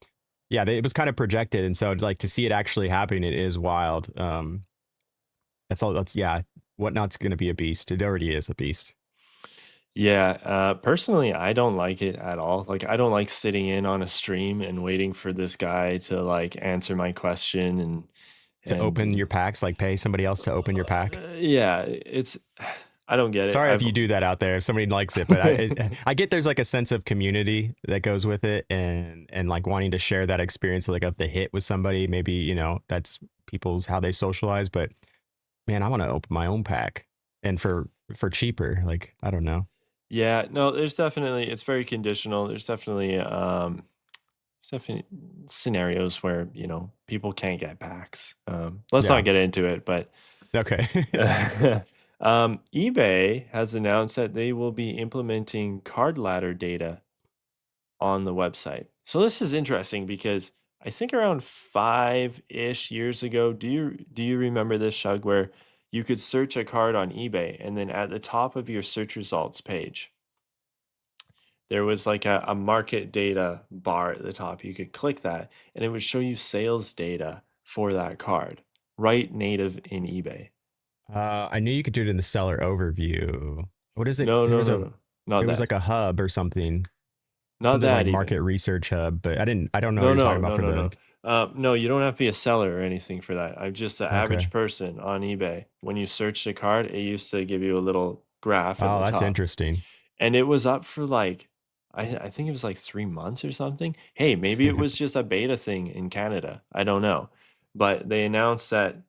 yeah, it was kind of projected, and so like to see it actually happening, it is wild. That's all. That's yeah. Whatnot's going to be a beast. It already is a beast. Yeah, personally, I don't like it at all. Like, I don't like sitting in on a stream and waiting for this guy to like answer my question To open and your packs, like pay somebody else to open your pack. yeah, it's I don't get it. Sorry if I've you do that out there, if somebody likes it, but I get there's like a sense of community that goes with it, and like wanting to share that experience like of the hit with somebody. Maybe that's people's how they socialize, but man, I want to open my own pack. and for cheaper. Like, I don't know. Yeah, no, there's definitely it's very conditional. There's definitely scenarios where, people can't get packs. Let's not Yeah. get into it, but Okay. eBay has announced that they will be implementing card ladder data on the website. So this is interesting because I think around 5-ish years ago, do you remember this, Shug, where you could search a card on eBay and then at the top of your search results page, there was like a market data bar at the top. You could click that and it would show you sales data for that card, right native in eBay. I knew you could do it in the seller overview. What is it? No, There no, was no, a no. Not there was like that. a hub or something. Not Something like that market even. research hub, but I don't know what No, you're talking no, about no, for no, the no. No, you don't have to be a seller or anything for that. I'm just an average okay. person on eBay. When you search the card, it used to give you a little graph at Oh, the that's top. interesting. And it was up for like, I think it was like 3 months or something. Hey, maybe it was just a beta thing in Canada. I don't know. But they announced that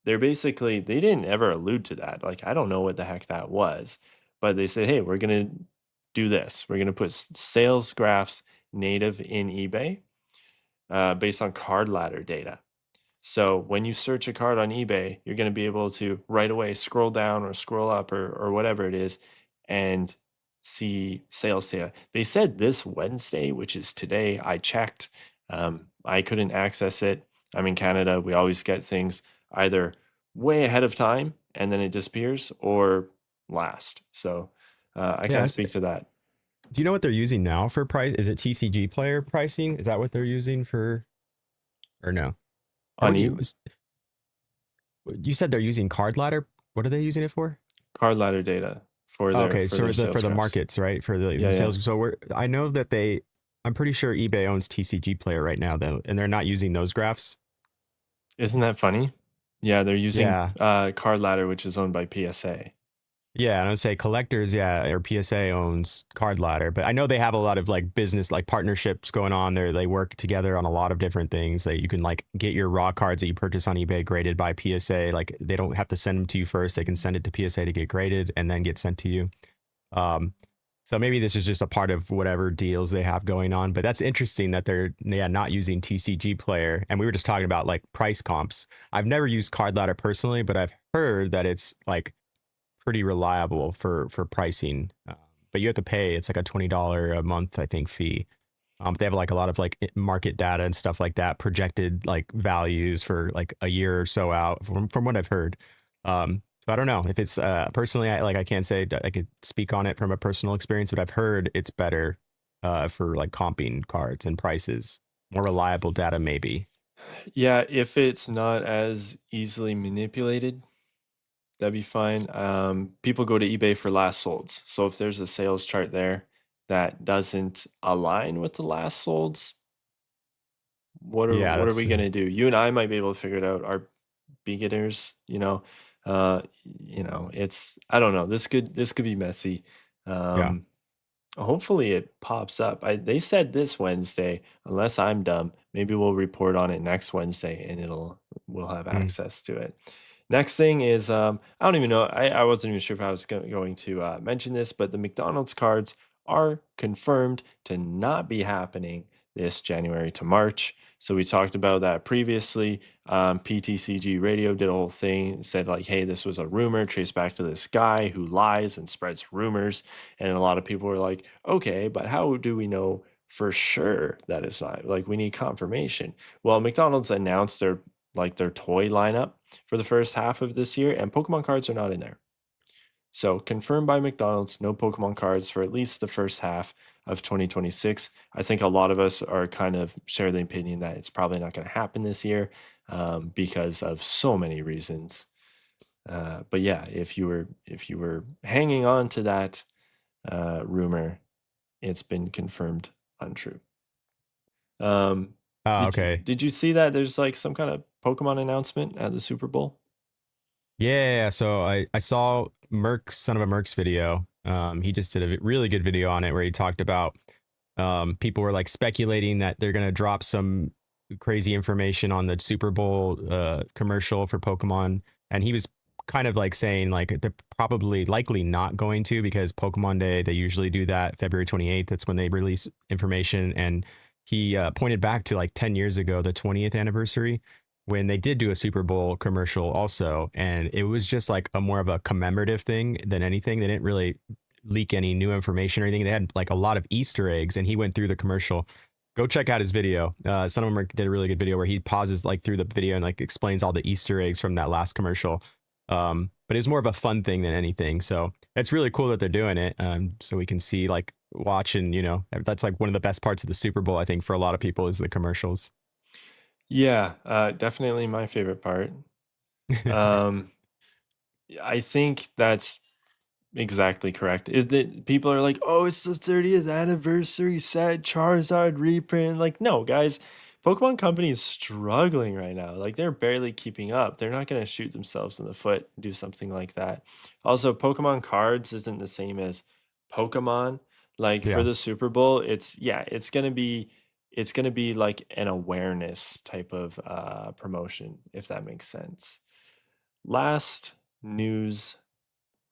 they didn't ever allude to that. Like, I don't know what the heck that was. But they said, hey, we're going to do this. We're going to put sales graphs native in eBay based on card ladder data. So when you search a card on eBay, you're going to be able to right away scroll down or scroll up or whatever it is and see sales data. They said this Wednesday, which is today. I checked. I couldn't access it. I'm in Canada. We always get things either way ahead of time and then it disappears or last. So I Yeah, can't that's, speak to that. do you know what they're using now for price? Is it TCG player pricing? Is that what they're using for or no? Or On what you said they're using card ladder? What are they using it for? card ladder data for Oh, their okay, for so their the for sales the graphs. markets, right? For the Yeah, yeah. sales. So I know that I'm pretty sure eBay owns TCG player right now though, and they're not using those graphs. Isn't that funny? Yeah, they're using Yeah. Card Ladder, which is owned by PSA. Yeah, and I'd say collectors, yeah, or PSA owns Card Ladder, but I know they have a lot of like business, like partnerships going on there. They work together on a lot of different things. That you can like get your raw cards that you purchase on eBay graded by PSA. Like they don't have to send them to you first; they can send it to PSA to get graded and then get sent to you. Um, so maybe this is just a part of whatever deals they have going on. But that's interesting that they're not using TCG Player. And we were just talking about like price comps. I've never used Card Ladder personally, but I've heard that it's like pretty reliable for pricing. But you have to pay. It's like a $20 a month, I think, fee. They have like a lot of like market data and stuff like that, projected like values for like a year or so out from what I've heard. So I don't know if it's personally, I can't say I could speak on it from a personal experience, but I've heard it's better for like comping cards and prices, more reliable data maybe. Yeah, if it's not as easily manipulated, that'd be fine. People go to eBay for last solds. So if there's a sales chart there that doesn't align with the last solds, what are Yeah, what are that's we gonna do? You and I might be able to figure it out. Our beginners, uh, it's I don't know. This could be messy. yeah. Um, Hopefully it pops up. They said this Wednesday, unless I'm dumb, maybe we'll report on it next Wednesday and we'll have Mm. access to it. Next thing is I don't even know. I wasn't even sure if I was going to mention this, but the McDonald's cards are confirmed to not be happening this January to March. So we talked about that previously. PTCG Radio did a whole thing, said like, "Hey, this was a rumor traced back to this guy who lies and spreads rumors." And a lot of people were like, okay, but how do we know for sure that it's not? Like, we need confirmation. Well, McDonald's announced their toy lineup for the first half of this year, and Pokemon cards are not in there. So confirmed by McDonald's, no Pokemon cards for at least the first half of 2026. I think a lot of us are kind of share the opinion that it's probably not going to happen this year because of so many reasons. But yeah, if you were hanging on to that rumor, it's been confirmed untrue. Um, Oh, did you okay. did you see that there's like some kind of Pokemon announcement at the Super Bowl? Yeah, so I saw Merck's Son of a Merck's video. He just did a really good video on it where he talked about people were like speculating that they're gonna drop some crazy information on the Super Bowl commercial for Pokemon, and he was kind of like saying like they're probably likely not going to, because Pokemon Day, they usually do that February 28th. That's when they release information. And he pointed back to like 10 years ago, the 20th anniversary, when they did do a Super Bowl commercial also. And it was just like a more of a commemorative thing than anything. They didn't really leak any new information or anything. They had like a lot of Easter eggs, and he went through the commercial. Go check out his video. Some of them did a really good video where he pauses like through the video and like explains all the Easter eggs from that last commercial. But it's more of a fun thing than anything. So it's really cool that they're doing it. So we can see like watch, and that's like one of the best parts of the Super Bowl, I think, for a lot of people, is the commercials. Yeah, definitely my favorite part. Um, I think that's exactly correct. Is that people are like, "Oh, it's the 30th anniversary set, Charizard reprint." Like, no, guys, Pokemon Company is struggling right now. Like, they're barely keeping up. They're not going to shoot themselves in the foot and do something like that. Also, Pokemon cards isn't the same as Pokemon. Like for Yeah. the Super Bowl, it's gonna be like an awareness type of promotion, if that makes sense. Last news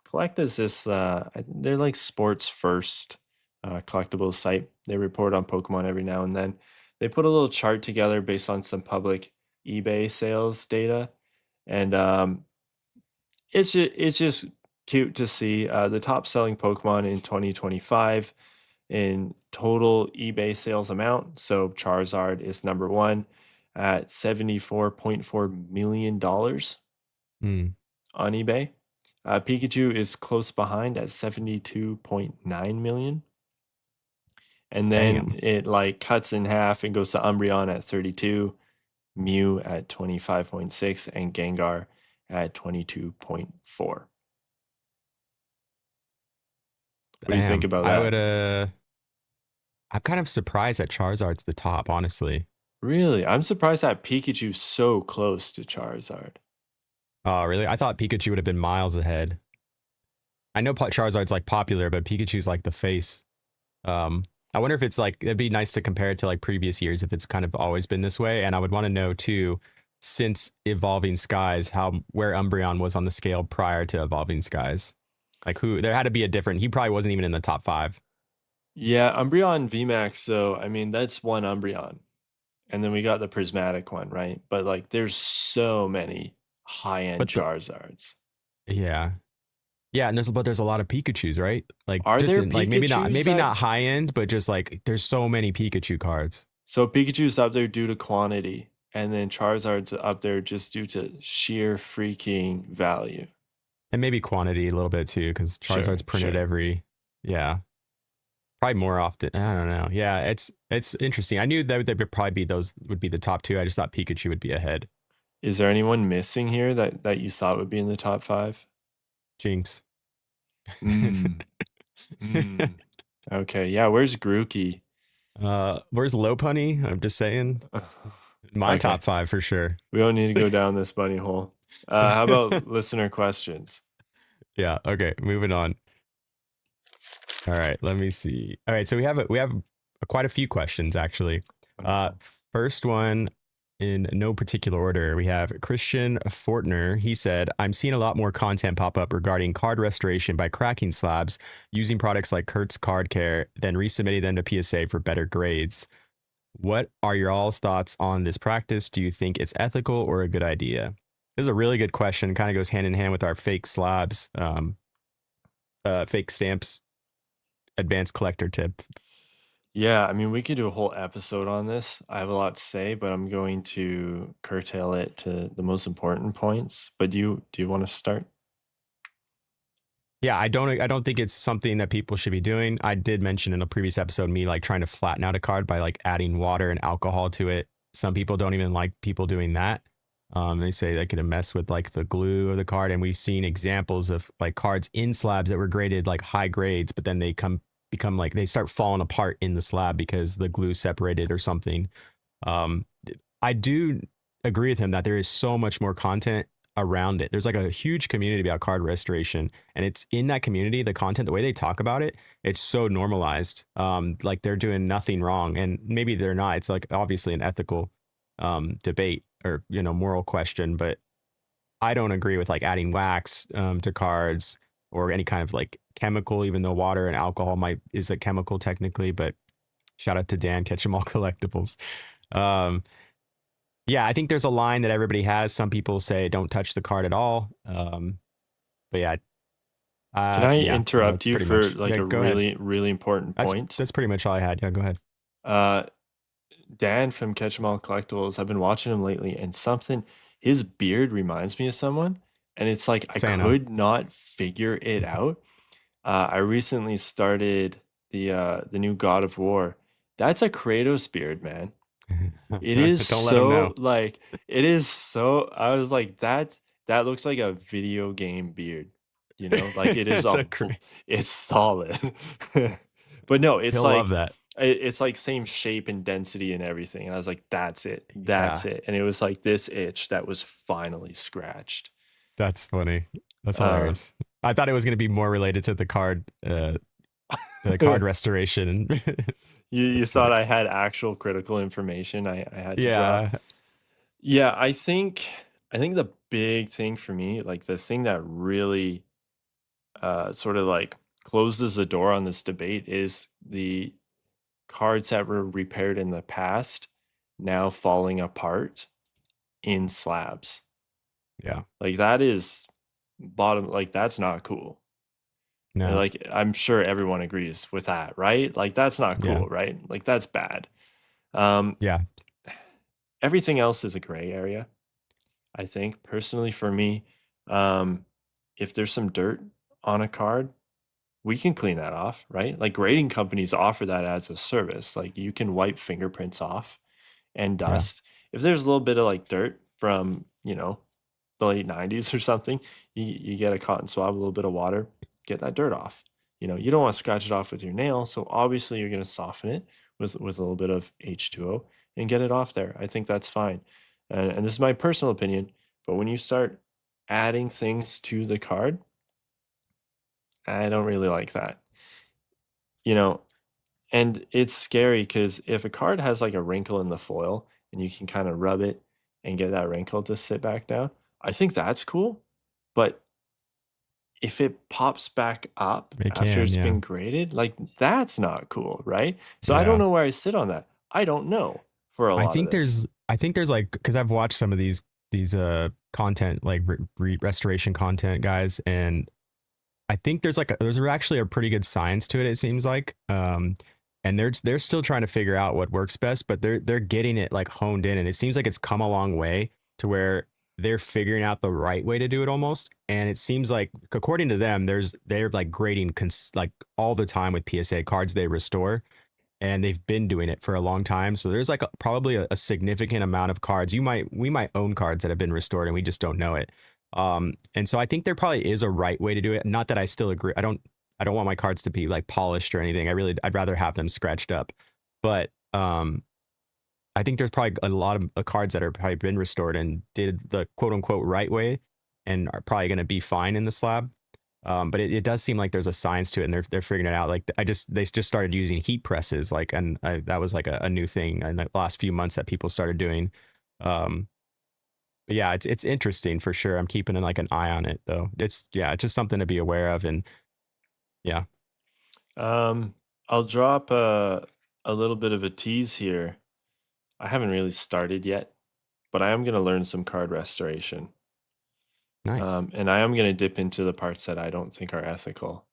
Collect is this they're like sports first collectibles site. They report on Pokemon every now and then. They put a little chart together based on some public eBay sales data, and it's just cute to see the top selling Pokemon in 2025 in total eBay sales amount. So Charizard is number one at $74.4 million Mm, on eBay. Pikachu is close behind at 72.9 million. And then damn. it like cuts in half and goes to Umbreon at 32, Mew at 25.6, and Gengar at 22.4. What do you think Damn. about I that? would I'm kind of surprised that Charizard's the top, honestly. Really? I'm surprised that Pikachu's so close to Charizard. Oh, really? I thought Pikachu would have been miles ahead. I know Charizard's like popular, but Pikachu's like the face. I wonder if it's like, it'd be nice to compare it to like previous years, if it's kind of always been this way. And I would want to know too, since Evolving Skies, how where Umbreon was on the scale prior to Evolving Skies. Like who there had to be a different. He probably wasn't even in the top five. Yeah, Umbreon VMAX, so I mean that's one Umbreon. And then we got the prismatic one, right? But like there's so many high-end But the Charizards. yeah. Yeah, and there's a lot of Pikachu's, right? Like Are just there in like Pikachus maybe that not high end, but just like there's so many Pikachu cards. so Pikachu's up there due to quantity, and then Charizard's up there just due to sheer freaking value. And maybe quantity a little bit too, because Sure, Charizard's printed sure. every, yeah, probably more often. I don't know. Yeah, it's interesting. I knew that they would probably be those would be the top two. I just thought Pikachu would be ahead. Is there anyone missing here that you thought would be in the top five? Jinx. Mm, mm. Okay, yeah, where's Grookey? Where's Lopunny? I'm just saying. My Okay, top five for sure. we don't need to go down this bunny hole. How about listener questions? Yeah. Okay. Moving on. All right. Let me see. All right. So we have quite a few questions actually. Uh, Wonderful. First one in no particular order. We have Christian Fortner. He said, "I'm seeing a lot more content pop up regarding card restoration by cracking slabs using products like Kurt's Card Care, then resubmitting them to PSA for better grades. What are your all's thoughts on this practice? Do you think it's ethical or a good idea?" This is a really good question. Kind of goes hand in hand with our fake slabs, fake stamps, advanced collector tip. Yeah, I mean, we could do a whole episode on this. I have a lot to say, but I'm going to curtail it to the most important points. But do you want to start? Yeah, I don't think it's something that people should be doing. I did mention in a previous episode me like trying to flatten out a card by like adding water and alcohol to it. Some people don't even like people doing that. They say that could mess with like the glue of the card, and we've seen examples of like cards in slabs that were graded like high grades, but then they become like they start falling apart in the slab because the glue separated or something. Um, I do agree with him that there is so much more content around it. There's like a huge community about card restoration, and it's in that community, the content, the way they talk about it, it's so normalized. Like they're doing nothing wrong, and maybe they're not. It's like obviously an ethical debate or moral question, but I don't agree with like adding wax to cards or any kind of like chemical, even though water and alcohol might is a chemical technically. But shout out to Dan, Catch 'em all collectibles. Um, yeah, I think there's a line that everybody has. Some people say don't touch the card at all. But yeah, Can I yeah, no, interrupt it's you pretty for much. like Yeah, a go ahead. really important point? That's pretty much all I had. Yeah, go ahead. Uh, Dan from Catch 'em All Collectibles, I've been watching him lately, and something, his beard reminds me of someone, and it's like I Santa. could not figure it out. I recently started the new God of War. That's a Kratos beard, man. It is Don't let them so know. like it is so I was like that looks like a video game beard, you know? Like it is It's a a great. it's solid. But no, He'll love that. it's like same shape and density and everything. And I was like, that's it. That's Yeah, it. And it was like this itch that was finally scratched. that's funny. That's Um hilarious. I thought it was going to be more related to the card restoration. you That's thought funny. I had actual critical information I had to drop. Yeah, Yeah, I think the big thing for me, like the thing that really sort of like closes the door on this debate is the cards that were repaired in the past now falling apart in slabs. yeah, Like that is bottom, like that's not cool. And no, like I'm sure everyone agrees with that, right? Like that's not yeah, cool, right? Like that's bad. Um, yeah, Everything else is a gray area. I think personally for me, um, if there's some dirt on a card, we can clean that off, right? Like grading companies offer that as a service. Like you can wipe fingerprints off and yeah, dust. If there's a little bit of like dirt from, the late 90s or something, you get a cotton swab, a little bit of water, get that dirt off. You don't want to scratch it off with your nail. So obviously you're going to soften it with a little bit of H2O and get it off there. I think that's fine. And this is my personal opinion, but when you start adding things to the card, I don't really like that. You know, and it's scary because if a card has like a wrinkle in the foil and you can kind of rub it and get that wrinkle to sit back down, I think that's cool. But if it pops back up it after can, it's yeah, been graded, like that's not cool, right? So I don't yeah. know where I sit on that. I don't know for a lot of this. I think there's like because I've watched some of these content like restoration content guys, and I think there's actually a pretty good science to it. It seems like, and they're still trying to figure out what works best, but they're getting it like honed in, and it seems like it's come a long way to where they're figuring out the right way to do it almost. And it seems like, according to them, they're like grading like all the time with PSA cards they restore, and they've been doing it for a long time. So there's like probably a significant amount of cards. We might own cards that have been restored and we just don't know it. And so I think there probably is a right way to do it. Not that I still agree. I don't want my cards to be like polished or anything. I'd rather have them scratched up. But I think there's probably a lot of cards that are probably been restored and did the quote unquote right way and are probably going to be fine in the slab. But it does seem like there's a science to it, and they're figuring it out. Like they just started using heat presses, like, and that was like a new thing in the last few months that people started doing. Um, but yeah, it's interesting for sure. I'm keeping like an eye on it though. It's just something to be aware of, and yeah, Um, I'll drop a little bit of a tease here. I haven't really started yet, but I am going to learn some card restoration. nice. And I am going to dip into the parts that I don't think are ethical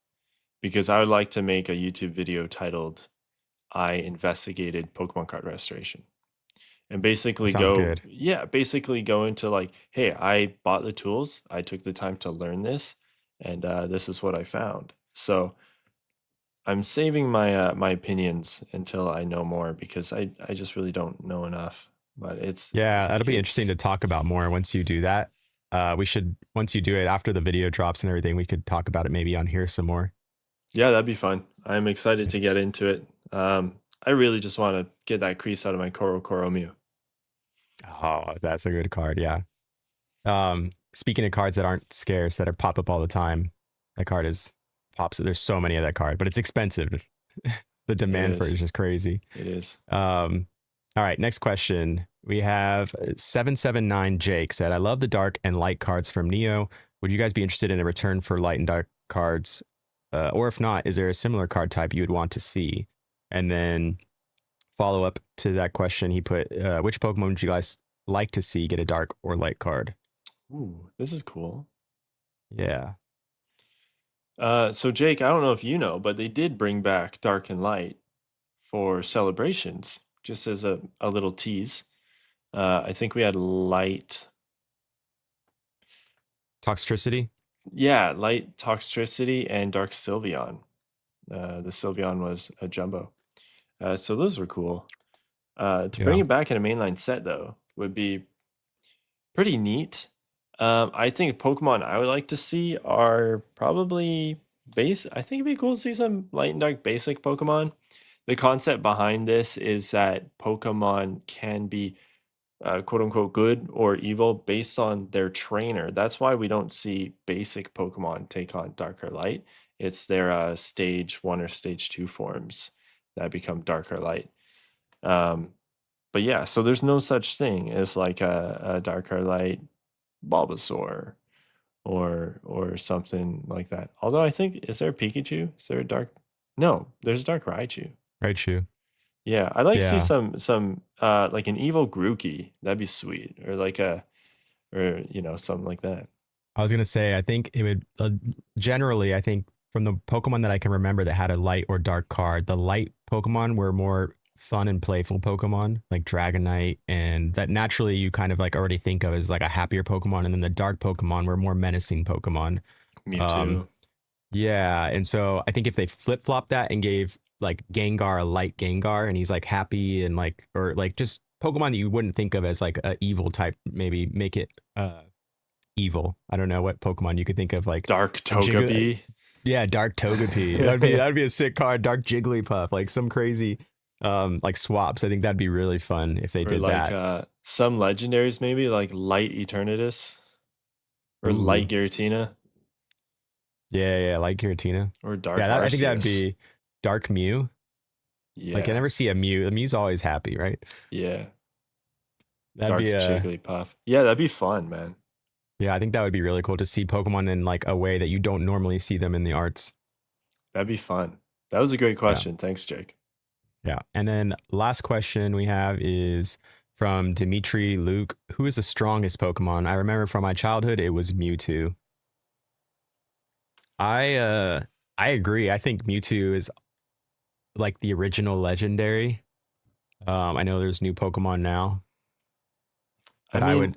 because I would like to make a YouTube video titled I investigated Pokemon card restoration and That basically sounds go, good. yeah, basically go into like, hey, I bought the tools, I took the time to learn this, and this is what I found. So I'm saving my opinions until I know more because I just really don't know enough. But Yeah, that'll be interesting it's to talk about more once you do that. We should once you do it after the video drops and everything, we could talk about it maybe on here some more. yeah, that'd be fun. I'm excited to get into it. I really just want to get that crease out of my Koro Mew. Oh, that's a good card. Yeah. Speaking of cards that aren't scarce that are pop up all the time, that card is pops. There's so many of that card, but it's expensive. The It demand for it is. is just crazy. It is. Um, All right, next question. We have 779 Jake said, I love the dark and light cards from Neo. Would you guys be interested in a return for light and dark cards? Or if not, is there a similar card type you would want to see? And then follow up to that question, he put, which Pokemon would you guys like to see get a dark or light card? Ooh, this is cool. Yeah. So Jake, I don't know if you know, but they did bring back Dark and Light for celebrations, just as a little tease. I think we had Light, Toxtricity? yeah, Light Toxtricity and Dark Sylveon. The Sylveon was a jumbo. So those were cool. To bring Yeah. it back in a mainline set, though, would be pretty neat. I think Pokemon I would like to see are probably base. I think it'd be cool to see some light and dark basic Pokemon. The concept behind this is that Pokemon can be quote unquote good or evil based on their trainer. That's why we don't see basic Pokemon take on dark or light. It's their stage 1 or stage 2 forms that become dark or light. Um, but yeah, so there's no such thing as like a dark or light Bulbasaur or something like that. Although I think, is there a Pikachu? Is there a dark? No, there's a dark Raichu. Raichu. Yeah, I'd like to see Yeah. some like an evil Grookey. That'd be sweet. Or like a or something like that. I was gonna say, I think it would generally. I think from the Pokemon that I can remember that had a light or dark card, the light Pokemon were more fun and playful Pokemon, like Dragonite, and that naturally you kind of like already think of as like a happier Pokemon, and then the dark Pokemon were more menacing Pokemon. Um, Mewtwo. yeah, and so I think if they flip flop that and gave like Gengar a light Gengar, and he's like happy and like or like just Pokemon that you wouldn't think of as like a evil type, maybe make it evil. I don't know what Pokemon you could think of, like Dark a Jiggly. Togepi. Yeah, Dark Togepi. That'd be a sick card. Dark Jigglypuff, like some crazy, like swaps. I think that'd be really fun if they Or did like that. some legendaries maybe like Light Eternatus or Light Ooh, Giratina yeah, like Giratina. or Dark Yeah, I think that'd Arceus. be Dark Mew. Like I Yeah. never see a Mew. The Mew's always happy, right? Yeah. That'd be Dark a Jigglypuff. Yeah, that'd be fun, man. yeah. I think that would be really cool to see Pokemon in like a way that you don't normally see them in the arts. That'd be fun. That was a great Yeah. question. Thanks, Jake. Yeah. And then last question we have is from Dimitri Luke. Who is the strongest Pokemon? I remember from my childhood it was Mewtwo. I uh I agree. I think Mewtwo is like the original legendary. I know there's new Pokemon now, I but I would mean,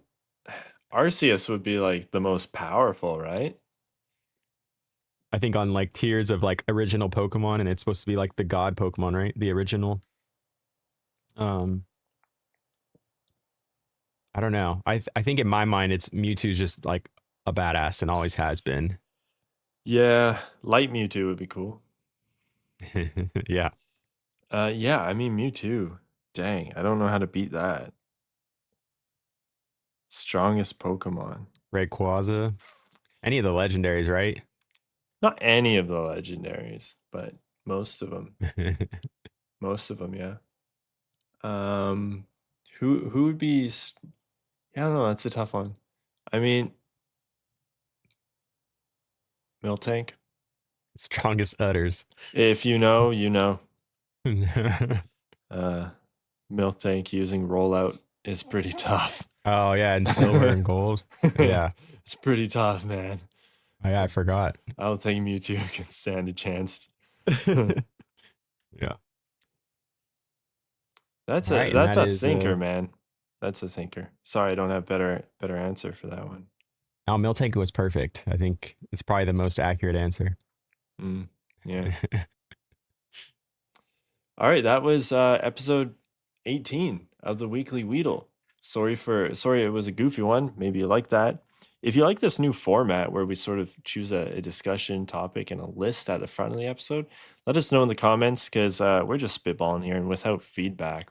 Arceus would be like the most powerful, right? I think on like tiers of like original Pokemon and it's supposed to be like the god Pokemon, right? The original. Um I don't know. I think in my mind it's Mewtwo's just like a badass and always has been. Yeah, Light Mewtwo would be cool. Yeah. Yeah, I mean Mewtwo. Dang, I don't know how to beat that. Strongest Pokemon. Rayquaza. Any of the legendaries, right? Not any of the legendaries, but most of them. Most of them, yeah. Um, who would be? Yeah, I don't know. That's a tough one. I mean, Miltank. Strongest udders. If you know, you know. Uh, Miltank using rollout is pretty tough. Oh yeah, and silver and gold. Yeah, It's pretty tough, man. I forgot. I don't think Mewtwo can stand a chance. Yeah. That's All a right, and that's that a is thinker, man. That's a thinker. Sorry, I don't have better answer for that one. Al Miltank was perfect. I think it's probably the most accurate answer. Yeah. All right, that was episode 18 of the Weekly Weedle. Sorry it was a goofy one. Maybe you like that. If you like this new format where we sort of choose a discussion topic and a list at the front of the episode, let us know in the comments because we're just spitballing here, and without feedback,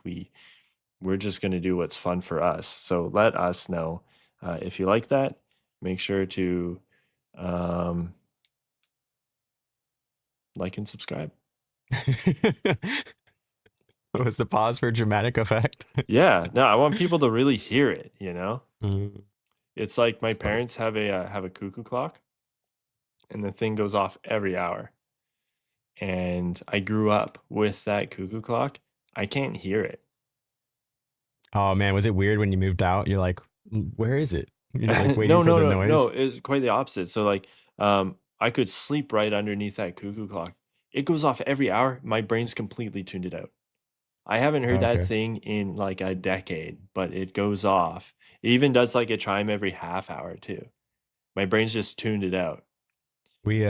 we're just going to do what's fun for us. So let us know if you like that. Make sure to like and subscribe. Was the pause for dramatic effect? Yeah, no, I want people to really hear it, you know? Mm, It's like my it's funny. parents have a cuckoo clock, and the thing goes off every hour. And I grew up with that cuckoo clock. I can't hear it. Oh man, was it weird when you moved out? You're like, where is it? You're like waiting No, for no, the no, no, noise. it's quite the opposite. So, like, I could sleep right underneath that cuckoo clock. It goes off every hour. My brain's completely tuned it out. I haven't heard that Okay. thing in, like, a decade, but it goes off. It even does, like, a chime every half hour too. My brain's just tuned it out. We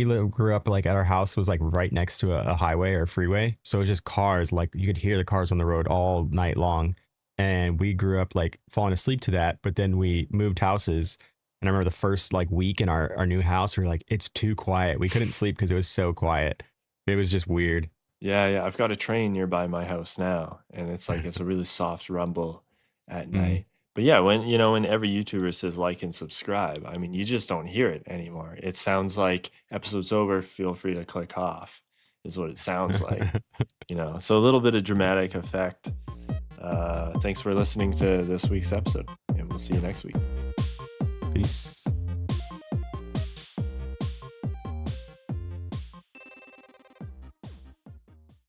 grew up like at our house was like right next to a highway or a freeway, so it was just cars. Like you could hear the cars on the road all night long, and we grew up like falling asleep to that. But then we moved houses, and I remember the first like week in our new house, we were like, it's too quiet. We couldn't sleep because it was so quiet. It was just weird. Yeah, yeah, I've got a train nearby my house now, and it's like it's a really soft rumble at Mm. night. But yeah, when you know, when every YouTuber says like and subscribe, I mean, you just don't hear it anymore. It sounds like episode's over, feel free to click off, is what it sounds like, you know. So a little bit of dramatic effect. Thanks for listening to this week's episode, and we'll see you next week. Peace.